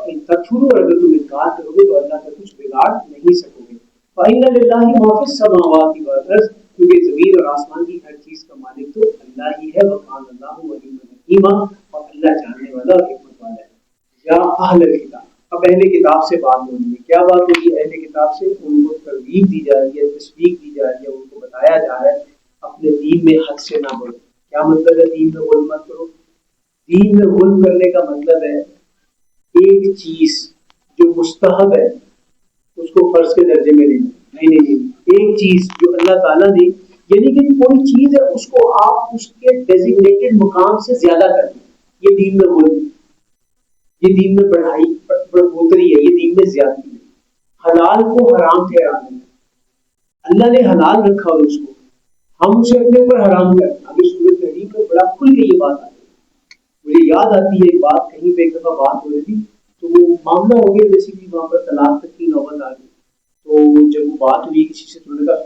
ان تکفروا. اور اگر تم انکار کرو گے تو اللہ کا کچھ بگاڑ نہیں سکو گے. فإن للہ ما فی السماوات والارض. کیونکہ زمین اور آسمان کی ہر چیز کا مالک تو اللہ ہی ہے. وکان اللہ علیما حکیما. اور اللہ جاننے والا اور حکمت والا ہے. یا اہل الکتاب. اب اہل کتاب سے بات ہو رہی ہے. کیا بات ہو رہی ہے اہل کتاب سے؟ ان کو ترغیب دی جا رہی ہے، تشویق دی جا رہی ہے، ان کو بتایا جا رہا ہے اپنے دین میں حد سے نہ بڑھو. کیا مطلب ہے دین میں غلو مت کرو؟ دین میں غلو کرنے کا مطلب ہے ایک چیز جو مستحب ہے اس کو فرض کے درجے میں لینا. نہیں، ایک چیز جو اللہ تعالیٰ نے، یعنی کہ کوئی چیز ہے اس کو آپ اس کے ڈیزگنیٹڈ مقام سے زیادہ کر دیں، یہ دین میں غلو، یہ دین میں بڑھائی بڑھوتری ہے، یہ دین میں زیادتی ہے. حلال کو حرام ٹھہرا دینا، اللہ نے حلال رکھا اور اس کو ہم اسے اپنے اوپر حرام کر. ابھی سورۃ تحریم میں بڑا کھل کے یہ بات آتی ہے. مجھے یاد آتی ہے ایک بات، کہیں پہ ایک دفعہ بات ہو رہی تھی تو وہ معاملہ ہو گیا، بیسیکلی وہاں پر طلاق تک کی نوبت آ گئی. تو جب وہ بات ہوئی کسی سے، تو نے کہا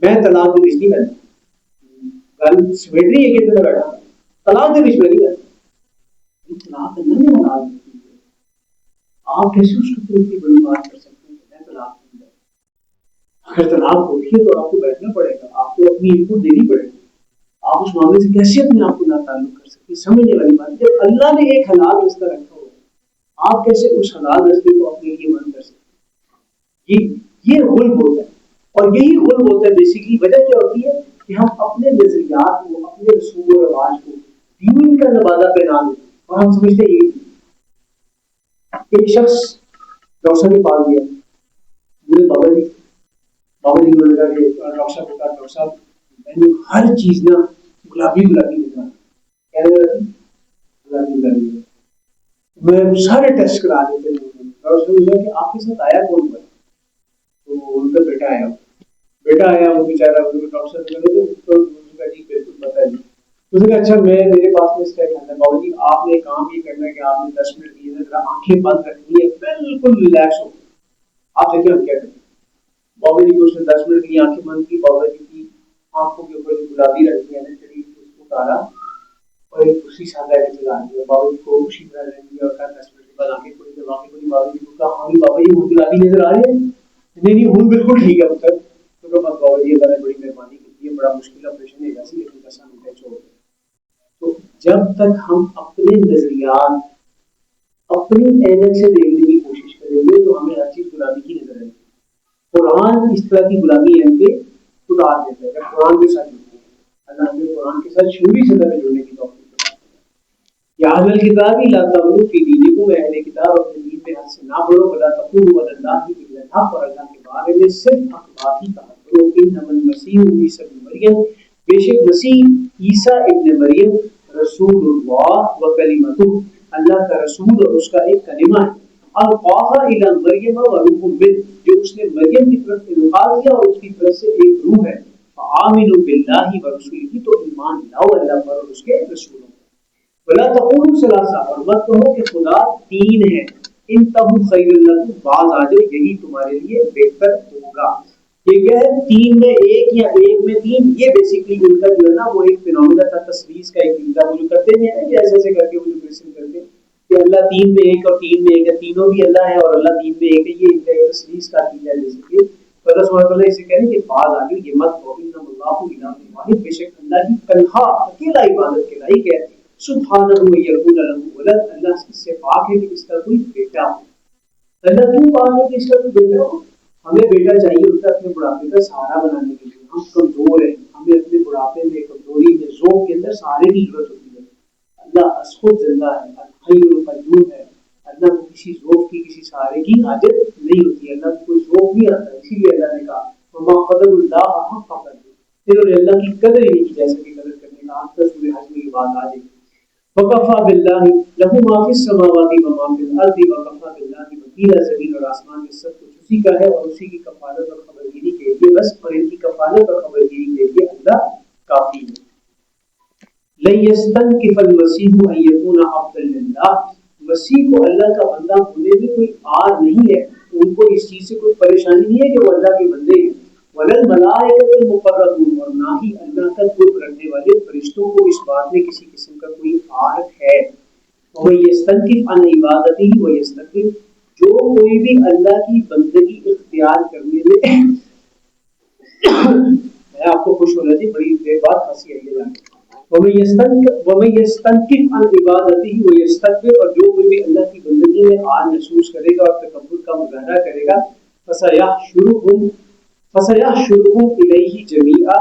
میں طلاق دے نہیں کرتا. گل سمیٹ رہی ہے کہ بیٹھا طلاق دے میں نہیں کرتا. طلاق اللہ نے حلال کی ہے، آپ کیسے اس کو اتنی بڑی بات کر سکتے ہیں کہ میں طلاق نہیں کرتا؟ اگر طلاق ہوتی ہے تو آپ کو بیٹھنا پڑے گا، آپ کو اپنی ان پٹ دینی پڑے گی. آپ اس معاملے سے کیسے اپنے آپ کو ناتعلق کر سکتے ہیں؟ سمجھنے والی بات ہے. جب اللہ نے ایک حلال رستہ رکھا ہوا ہے، آپ کیسے اس حلال رستے کو اپنے لیے بند کر سکتے ہیں؟ یہ غلب ہوتا ہے. اور یہی غلب ہوتا ہے بیسیکلی. وجہ کیا ہوتی ہے کہ ہم اپنے نظریات کو، اپنے رسوم و رواج کو دین کا نوازہ پہنا دیتے ہیں اور ہم سمجھتے ہیں ایک شخص ڈاکٹر صاحب کے پاس گیا، بولے بابا جی نے کہا کہ ڈاکٹر صاحب میں ہر چیز نا گلابی نظر گلابی میں سارے ٹیسٹ کرا دیتے ہیں. ڈاکٹر صاحب نے کہا کہ آپ کے ساتھ آیا کون ہوا؟ تو ان کا بیٹا آیا وہ بیچارہ ڈاکٹر صاحب نے کہا جی بالکل پتہ ہے جی. اس نے کہا اچھا میرے پاس میں اسٹیپ ہے بابا جی، آپ نے کام یہ کرنا ہے کہ آپ نے 10 منٹ دیے ذرا آنکھیں بند رکھنی ہے، بالکل ریلیکس ہو. آپ دیکھیں ہم کیا کریں. بابا جی کو اس نے 10 منٹ کی آنکھیں بند کی. بابا جی کی آنکھوں کے اوپر جو گلابی رنگ ہے شریف اس کو اتارا اور ایک اسی سادہ کے چلا دیا. بابا جی کو اسی طرح رنگ دیا اور 10 منٹ کے بعد آنکھیں کھولی. جب آنکھیں کھولی بابا جی کو کہا ہاں بابا جی وہ گلابی نظر آ رہے ہیں؟ نہیں ہوں بالکل ٹھیک ہے پتر. تو بس بابا جی اللہ نے بڑی مہربانی کی ہے، بڑا مشکل آپریشن ہے ویسے لیکن 10 منٹ چھوڑ دیں. تو جب تک ہم اپنے نظریات اپنی اینگل سے دیکھنے کی کوشش کریں گے تو ہمیں ہر چیز گلابی کی نظر آئے گی. قرآن اس طرح کی غلامی ہے کہ اتار دیتا ہے. اگر قرآن کے ساتھ جڑتے ہیں، اللہ ہمیں قرآن کے ساتھ شعوری سطح پہ جڑنے کی توفیق عطا فرمائے. یا اہل الکتاب لا تغلوا فی دینکم، اہل کتاب اپنے دین میں حد سے نہ بڑھو. ولا تقولوا علی اللہ الا الحق، اور اللہ کے بارے میں صرف حق بات ہی کہا کرو. انما المسیح عیسی ابن مریم، بے شک مسیح عیسیٰ ابن مریم رسول اللہ و کلمتہ، اللہ کا رسول اور اس کا ایک کلمہ ہے. القاها الى مریم وروح منہ، جو اس نے مریم کی طرف القا کیا اور اس کی طرف سے ایک روح ہے. فآمنوا باللہ ورسولہ، تو ایمان لاؤ اللہ پر اور اس کے رسولوں پر. ولا تقولوا ثلاثہ، اور مت کہو کہ خدا تین ہے. انتہوا خیر لکم، باز آ جائے یہی تمہارے لیے بہتر ہوگا. یہ کیا ہے؟ تین میں ایک یا ایک میں تین. یہ بیسیکلی ان کا جو ہے نا وہ ایک فینومینا تھا، تصویز کا ایک طریقہ. وہ جو کرتے ہیں نا کہ ایسے ایسے کر کے وہ جو کرسچن کرتے ہیں کہ اللہ تین میں ایک اور تین میں ایک ہے، تینوں بھی اللہ ہے اور اللہ تین میں ایک ہے. یہ ان کا ایک تصویز کا عقیدہ ہے. بیسیکلی اللہ سبحانہ وتعالیٰ اسے کہہ رہے ہیں کہ باز آ گئی، یہ مت کہو انما اللہ الہ واحد، بے شک اللہ کی تنہا اکیلا عبادت کے لائق ہے. سبحانہ یکون لہ ولد، اللہ اس سے پاک ہے کہ اس کا کوئی بیٹا ہو. اللہ کیوں پاک ہے کہ اس کا کوئی بیٹا ہو؟ ہمیں بیٹا چاہیے ہوتا ہے اپنے بڑھاپے کا سہارا بنانے کے لیے. ہم کمزور ہیں، ہمیں اپنے بڑھاپے میں کمزوری میں ذوق کے اندر سہارے کی ضرورت ہوتی ہے. اللہ خود زندہ ہے، الحی القیوم ہے. اللہ کو کسی ذوق کی، کسی سہارے کی حاجت نہیں ہوتی ہے. اللہ کو کوئی ذوق نہیں آتا. اسی لیے اللہ نے کہا وما قدر اللہ حق قدرہ، انہوں نے اللہ کی قدر ہی نہیں کی جیسے کہ قدر کرنے کا. آج تک سورہ حج میں یہ بات آ جائے گی. وکفیٰ باللہ لہ ما فی السماوات وما فی الارض وکفیٰ باللہ وکیلا، زمین اور آسمان میں سب کچھ اسی کا ہے اور اسی کی کفالت اور خبرگیری کے لیے بس، اور ان کی کفالت اور خبرگیری کے لیے اللہ کافی ہے. لن یستنکف المسیح ان یکون عبدا للہ، مسیح کو اللہ کا بندہ ہونے میں کوئی آر نہیں ہے. ان کو اس چیز سے کوئی پریشانی نہیں ہے کہ وہ اللہ کے بندے ہیں. ولا الملائکۃ المقربون، اور نہ ہی اللہ کا قرب رکھنے والے فرشتوں کو اس بات میں کسی قسم کا کوئی آر ہے. ومن یستنکف عن عبادتہ ویستکبر، جو کوئی بھی اللہ کی بندگی اختیار کرنے میں میں آپ کو خوش ہونا چاہیے، بڑی دیر بعد ہنسی آئی ہے. وَمَن يَسْتَنْكِفْ عَنْ عِبَادَتِهِ وَيَسْتَكْبِرْ، اور جو کوئی بھی اللہ کی بندگی میں آر محسوس کرے گا اور تکبر کا مظاہرہ کرے گا، فَسَيَحْشُرُهُمْ إِلَيْهِ جَمِيعًا،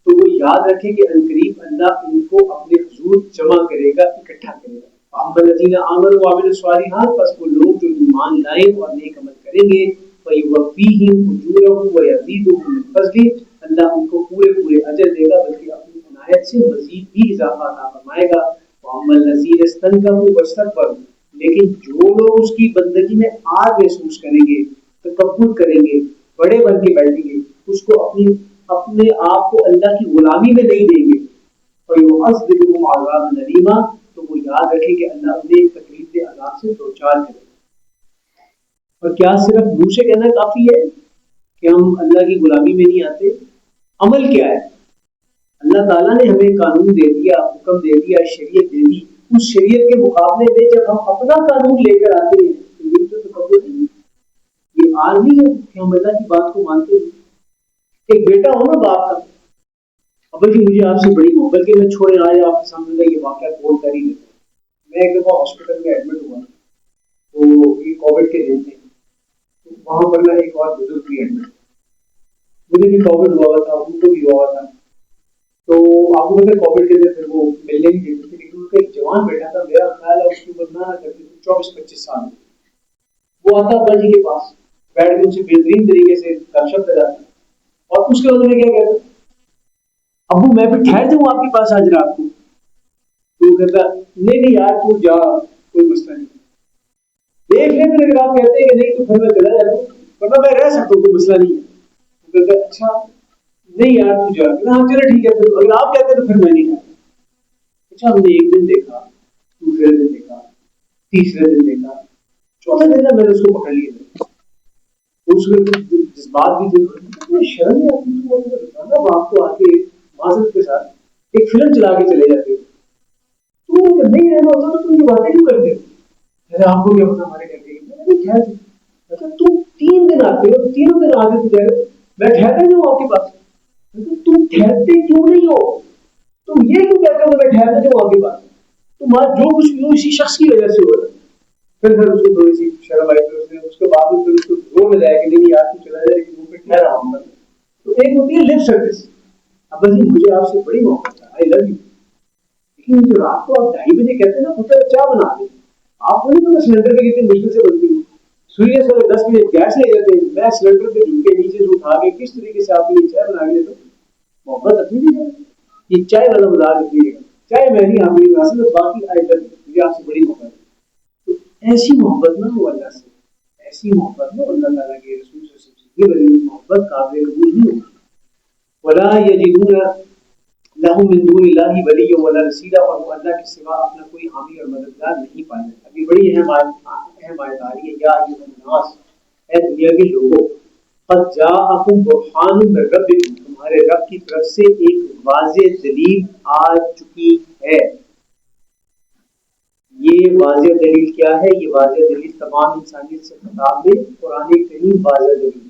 تو وہ یاد رکھے کہ عنقریب اللہ ان کو اپنے حضور جمع کرے گا، اکٹھا کرے گا۔ فَأَمَّا الَّذِينَ آمَنُوا وَعَمِلُوا الصَّالِحَاتِ، پس وہ لوگ جو ایمان لائیں اور نیک عمل کریں گے، فَيُوَفِّيهِمْ أُجُورَهُمْ وَيَزِيدُهُم مِّن فَضْلِهِ، اللہ ان کو پورے اجر دے گا، بلکہ اپنی عنایت سے مزید بھی اضافہ عطا فرمائے گا۔ وَأَمَّا الَّذِينَ اسْتَنكَفُوا وَاسْتَكْبَرُوا، لیکن جو لوگ اس کی بندگی میں آر محسوس کریں گے، تکبر کریں گے، بڑے بن کے بیٹھیں گے، اس کو اپنے آپ کو اللہ کی غلامی میں نہیں دیں گے، فَيُعَذِّبُهُمْ عَذَابًا أَلِيمًا، تو وہ یاد رکھے کہ اللہ انہیں ایک تکلیف دہ عذاب سے دوچار کرے۔ اور کیا صرف منہ سے کہنا کافی ہے کہ ہم اللہ کی غلامی میں نہیں آتے؟ عمل کیا ہے؟ اللہ تعالیٰ نے ہمیں قانون دے دیا، حکم دے دیا، شریعت دے دی، اس شریعت کے مقابلے میں جب ہم اپنا قانون لے کر آتے ہیں تو یہ تو تکبر نہیں، یہ آر نہیں ہے کہ ہم اللہ کی بات کو مانتے ہیں۔ ایک بیٹا ہو نا باپ کا، ابا جی مجھے آپ سے بڑی محبت کہ میں چھوڑے آئے آپ کے سامنے یہ واقعہ بول کر ہی دیتا ہوں۔ میں ایک دفعہ ہاسپٹل میں ایڈمٹ ہوا، تو یہ کووڈ کے دن تھے، وہاں پر میں ایک اور بزرگ بھی ایڈمٹ، مجھے بھی کووڈ ہوا تھا، ان کو بھی ہوا تھا، تو آپ کو پتہ کووڈ کے دن پھر وہ ملنے نہیں دیتے تھے، لیکن ان کا ایک جوان بیٹا تھا، میرا خیال ہے اس کی عمر نہ کرتی 24-25 سال، وہ آتا ابا جی کے پاس بیٹھ کے ان سے بہترین طریقے سے گپ شپ لگاتا، اور اس کے بعد میں کیا کہتا، ابو میں بھی ٹھہر جاؤں آپ کے پاس آج رات کو؟ تو وہ کہتا نہیں یار تو جا، کوئی مسئلہ نہیں، دیکھ لیں پھر اگر آپ کہتے ہیں کہ نہیں تو پھر میں چلا جاتا ہوں، ورنہ میں رہ سکتا ہوں، کوئی مسئلہ نہیں ہے۔ وہ کہتا اچھا نہیں یار تو جا، ہاں چلو ٹھیک ہے، پھر اگر آپ کہتے ہیں تو پھر میں نہیں جاتا۔ اچھا ہم نے ایک دن دیکھا، دوسرے دن دیکھا، تیسرے دن دیکھا، چوتھے دن میں نے اس کو پکڑ لیا، اس میں جذبات بھی تھے، شرم نہیں آتی تو باپ کو آ کے معذرت کے ساتھ ایک فلم چلا کے چلے جاتے ہو، تم نہیں رہنا ہوتا تو تم یہ باتیں کیوں کرتے ہو؟ آپ کو کیا پتا ہمارے گھر کے تم 3 دن آتے ہو، تینوں دن آگے تو گئے، میں ٹھہرتا جاؤں آپ کے پاس، تم ٹھہرتے کیوں نہیں ہو؟ تم یہ کیوں کہتے ہو میں ٹھہرتا جاؤں آپ کے پاس؟ تمہارا جو کچھ بھی ہو اسی شخص کی وجہ سے ہو رہا ہے۔ پھر اس کو تھوڑی سی شرم آئی، پھر اس کے بعد پھر اس کو زور میں لایا کہ نہیں آپ کو چلا جائے، لیکن وہ پھر ٹھہرا ہوں گا۔ تو ایک ہوتی ہے لپ سروس، ابا جی مجھے آپ سے بڑی محبت ہے، آئی لو یو، لیکن جو رات کو آپ 2:30 بجے کہتے ہیں نا خود چاہ بنا دیں، آپ کو نہیں پتا سلنڈر پہ کتنی مشکل سے بنتی ہے، سوئیے سے 10 منٹ گیس لے جاتے ہیں، میں سلنڈر پہ جھک کے نیچے سے اٹھا کے کس طریقے سے آپ کے لیے چائے بنا کے دیتا ہوں۔ محبت اپنی نہیں ہے، یہ چائے والا مزاج رکھیے گا، چائے میں نہیں آپ کی واسطے باقی آئی لو یو، مجھے آپ سے بڑی محبت ہے۔ تو ایسی محبت نہ ہو اللہ سے، ایسی محبت نہ اللہ تعالیٰ کے رسول سے، یہ والی محبت قابل قبول نہیں ہوگی۔ ولا یجدون لهم من دون اللہ ولی ولا نصیرا، اور وہ اللہ کے سوا اپنا کوئی حامی اور مددگار نہیں پائیں گے۔ اب یہ بڑی اہم آیت آ رہی ہے، یا ایھا الناس، اے دنیا کے لوگوں، قد جاءکم برہان من ربکم، تمہارے رب کی طرف سے ایک واضح دلیل آ چکی ہے۔ یہ واضح دلیل کیا ہے؟ یہ واضح دلیل تمام انسانیت سے خطاب میں قرآن کریم واضح دلیل ہے۔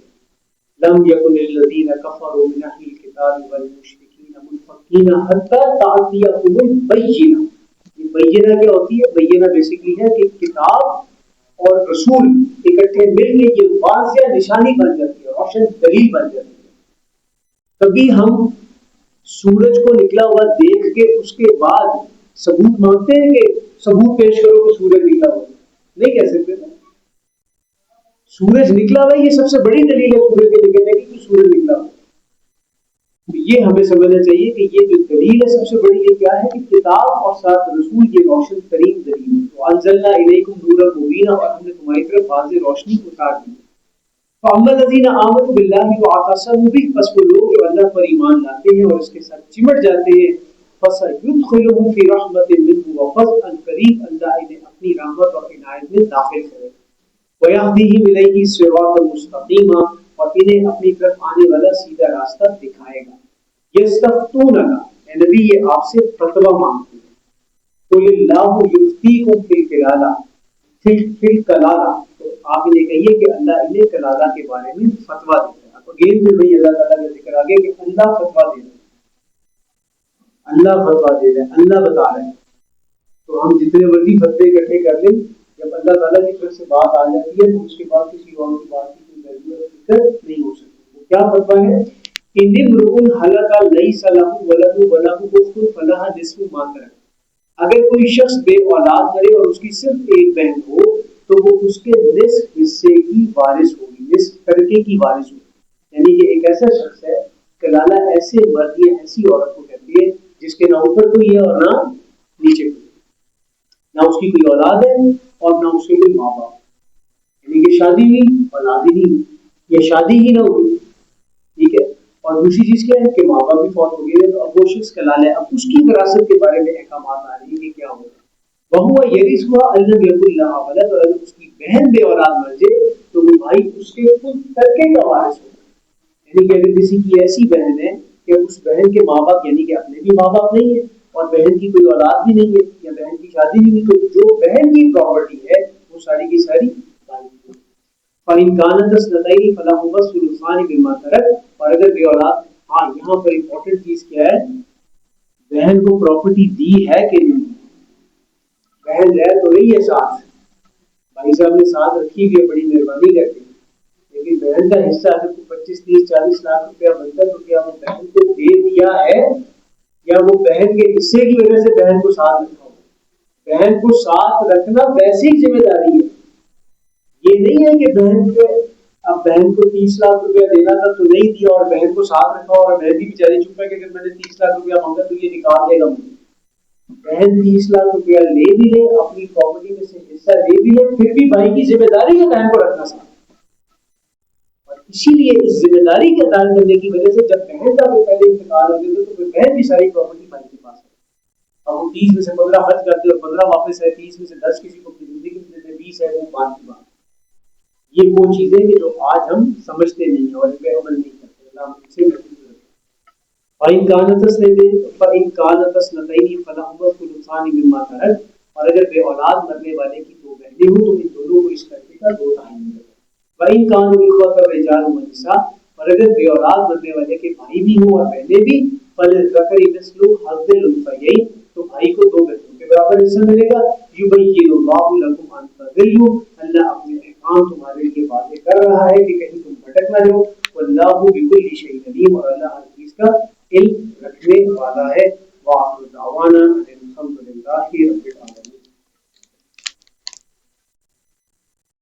لم یکن الذین کفروا من اہل الکتاب والمشرکین منفکین حتی تأتیہم البینہ۔ یہ بینہ کیا ہوتی ہے؟ بینہ بیسیکلی ہے کہ کتاب اور رسول اکٹھے مل کے یہ واضح نشانی بن جاتی ہے، روشن دلیل بن جاتی ہے۔ کبھی ہم سورج کو نکلا ہوا دیکھ کے اس کے بعد ثبوت مانگتے ہیں کہ ثبوت پیش کرو کہ سورج نکلا ہوا، نہیں کہہ سکتے نا۔ سورج نکلا ہوا یہ سب سے بڑی دلیل ہے سورج کے نکلنے کی کہ سورج نکلا ہوا۔ تو یہ ہمیں سمجھنا چاہیے کہ یہ جو دلیل ہے سب سے بڑی یہ کیا ہے کہ کتاب اور ساتھ رسول یہ روشن ترین دلیل ہے۔ وانزلنا الیکم نورا مبینا، اور ہم نے تمہاری طرف واضح روشنی اتار دی۔ فاما الذین آمنوا باللہ واعتصموا بہ، پس وہ لوگ جو اللہ پر ایمان لاتے ہیں اور اس کے ساتھ چمٹ جاتے ہیں، فسیدخلهم فی رحمۃ منہ وفضل، قریب اللہ انہیں اپنی رحمت اور عنایت میں داخل کرے، ویہدیہم الیہ صراطا مستقیما، اور انہیں اپنی طرف آنے والا سیدھا راستہ دکھائے گا۔ یستفتونک، اے نبی یہ آپ سے فتویٰ مانگتے ہیں، قل اللہ یفتیکم فی الکلالہ، تو آپ انہیں کہیے کہ اللہ انہیں کلالہ کے بارے میں فتویٰ دیتا ہے۔ اب اگین پھر وہی اللہ تعالیٰ کا ذکر آگے کہ اللہ فتویٰ دیتا ہے۔ اللہ فتوا دے رہا ہے، اللہ بتا رہا ہے. تو ہم جتنے مرضی فتوے اکٹھے کر لیں، جب اللہ تعالیٰ کی طرف سے بات آ جاتی ہے تو اس کے بعد کسی اور کی بات کی کوئی ضرورت فکر نہیں ہو سکتی. کیا فتوا ہے کہ نمرؤ ہلک لیس لہ ولد ولہ اخت فلہا نصف ما ترک. اگر کوئی شخص بے اولاد کرے اور اس کی صرف ایک بہن ہو تو وہ اس کے نصف حصے کی وارث ہوگی، نصف ترکے کی وارث ہوگی. یعنی کہ ایک ایسا شخص ہے، کلالہ ایسے مرد یا ایسی عورت کو کہتی ہے جس کے نہ اوپر کوئی ہے اور نہ نیچے کوئی، نہ اس کی کوئی اولاد ہے اور نہ اس کے کوئی ماں باپ، یعنی کہ شادی ہوئی اولاد ہی نہیں ہوئی یا شادی ہی نہ ہوئی. ٹھیک ہے. اور دوسری چیز کیا ہے کہ ماں باپ بھی فوت ہو گئے تو اب وہ شخص کلال ہے. اب اس کی وراثت کے بارے میں احکامات آ رہے ہیں کہ کیا ہوگا. وہو یرثها ان لم یکن لها ولد، اور اگر اس کی بہن بے اولاد مر جائے تو وہ بھائی اس کے خود ترکے کا وارث ہوگا. یعنی کہ اگر کسی کی ایسی بہن ہے کہ اس بہن کے ماں باپ یعنی کہ اپنے بھی ماں باپ نہیں ہے اور بہن کی کوئی اولاد بھی نہیں ہے یا بہن کی شادی بھی نہیں، تو جو بہن کی پراپرٹی ہے وہ ساری کی ساری بھائی کی. فَإِنْ كَانَتْ اثْنَتَيْنِ فَلَهُمَا الثُّلُثَانِ مِمَّا تَرَكَ. اور اگر بے اولاد، ہاں یہاں پر امپورٹنٹ چیز کیا ہے، بہن کو پراپرٹی دی ہے کہ نہیں. بہن رہ تو رہی ہے ساتھ، بھائی صاحب نے ساتھ رکھی ہوئی ہے بڑی مہربانی کر کے، لیکن بہن کا حصہ اگر 25-30-40 لاکھ روپیہ بنتا ہے تو کیا وہ بہن کو دے دیا ہے یا وہ بہن کے حصے کی وجہ سے بہن کو ساتھ رکھا ہو. بہن کو ساتھ رکھنا ویسی ذمہ داری ہے. یہ نہیں ہے کہ بہن کے اب بہن کو 30 لاکھ روپیہ دینا تھا تو نہیں دیا اور بہن کو ساتھ رکھا اور بہن بھی بیچاری چپ ہے کہ اگر میں نے 30 لاکھ روپیہ مانگا تو یہ نکال دے گا مجھے. بہن 30 لاکھ روپیہ لے بھی لے، اپنی پراپرٹی میں سے حصہ لے بھی لے، پھر بھی بھائی کی ذمہ داری ہے بہن کو رکھنا ساتھ. اور اسی لیے اس ذمہ داری کے ادا کرنے کی وجہ سے جب بہن کا بھی پہلے انتقال ہو گیا تو پھر بہن کی ساری پراپرٹی بھائی کے پاس ہے. اور وہ 30 میں سے 15 خرچ کرتے اور 15 واپس ہے، 30 میں سے 10 کسی کو اپنی زندگی میں دیتے، 20 ہے وہ بات کی بات. یہ وہ چیزیں کہ جو آج ہم سمجھتے نہیں ہیں اور ان پہ عمل نہیں کرتے. اللہ ہم سے محفوظ رکھے. فَإِنْ كَانَتْ اثْنَتَيْنِ فَلَهُمَا الثُّلُثَانِ مِمَّا تَرَكَ. اور اگر بے اولاد مرنے والے کی دو بہنیں ہوں تو ان دونوں کو اس ترکے کا 2 تعین ملے گا. وَإِنْ كَانُوا إِخْوَةً رِجَالٌ وَنِسَاءٌ. اور اگر بے اولاد مرنے والے کے بھائی بھی ہوں اور بہنیں بھی، فَلِلذَّكَرِ مِثْلُ حَظِّ الْأُنثَيَيْنِ. تو بھائی کو 2 بہنوں کے برابر حصہ ملے گا. يُبَيِّنُ اللَّهُ لَكُمْ أَن تَضِلُّوا. اللہ اپنے احکام تمہارے لیے واضح کر رہا ہے کہ کہیں تم بھٹک نہ جاؤ. وَاللَّهُ بِكُلِّ شَيْءٍ عَلِيمٌ. اور اللہ ہر چیز کا علم رکھنے والا ہے. وَآخِرُ دَعْوَانَا أَنِ الْحَمْدُ لِلَّهِ رَبِّ الْعَالَمِينَ.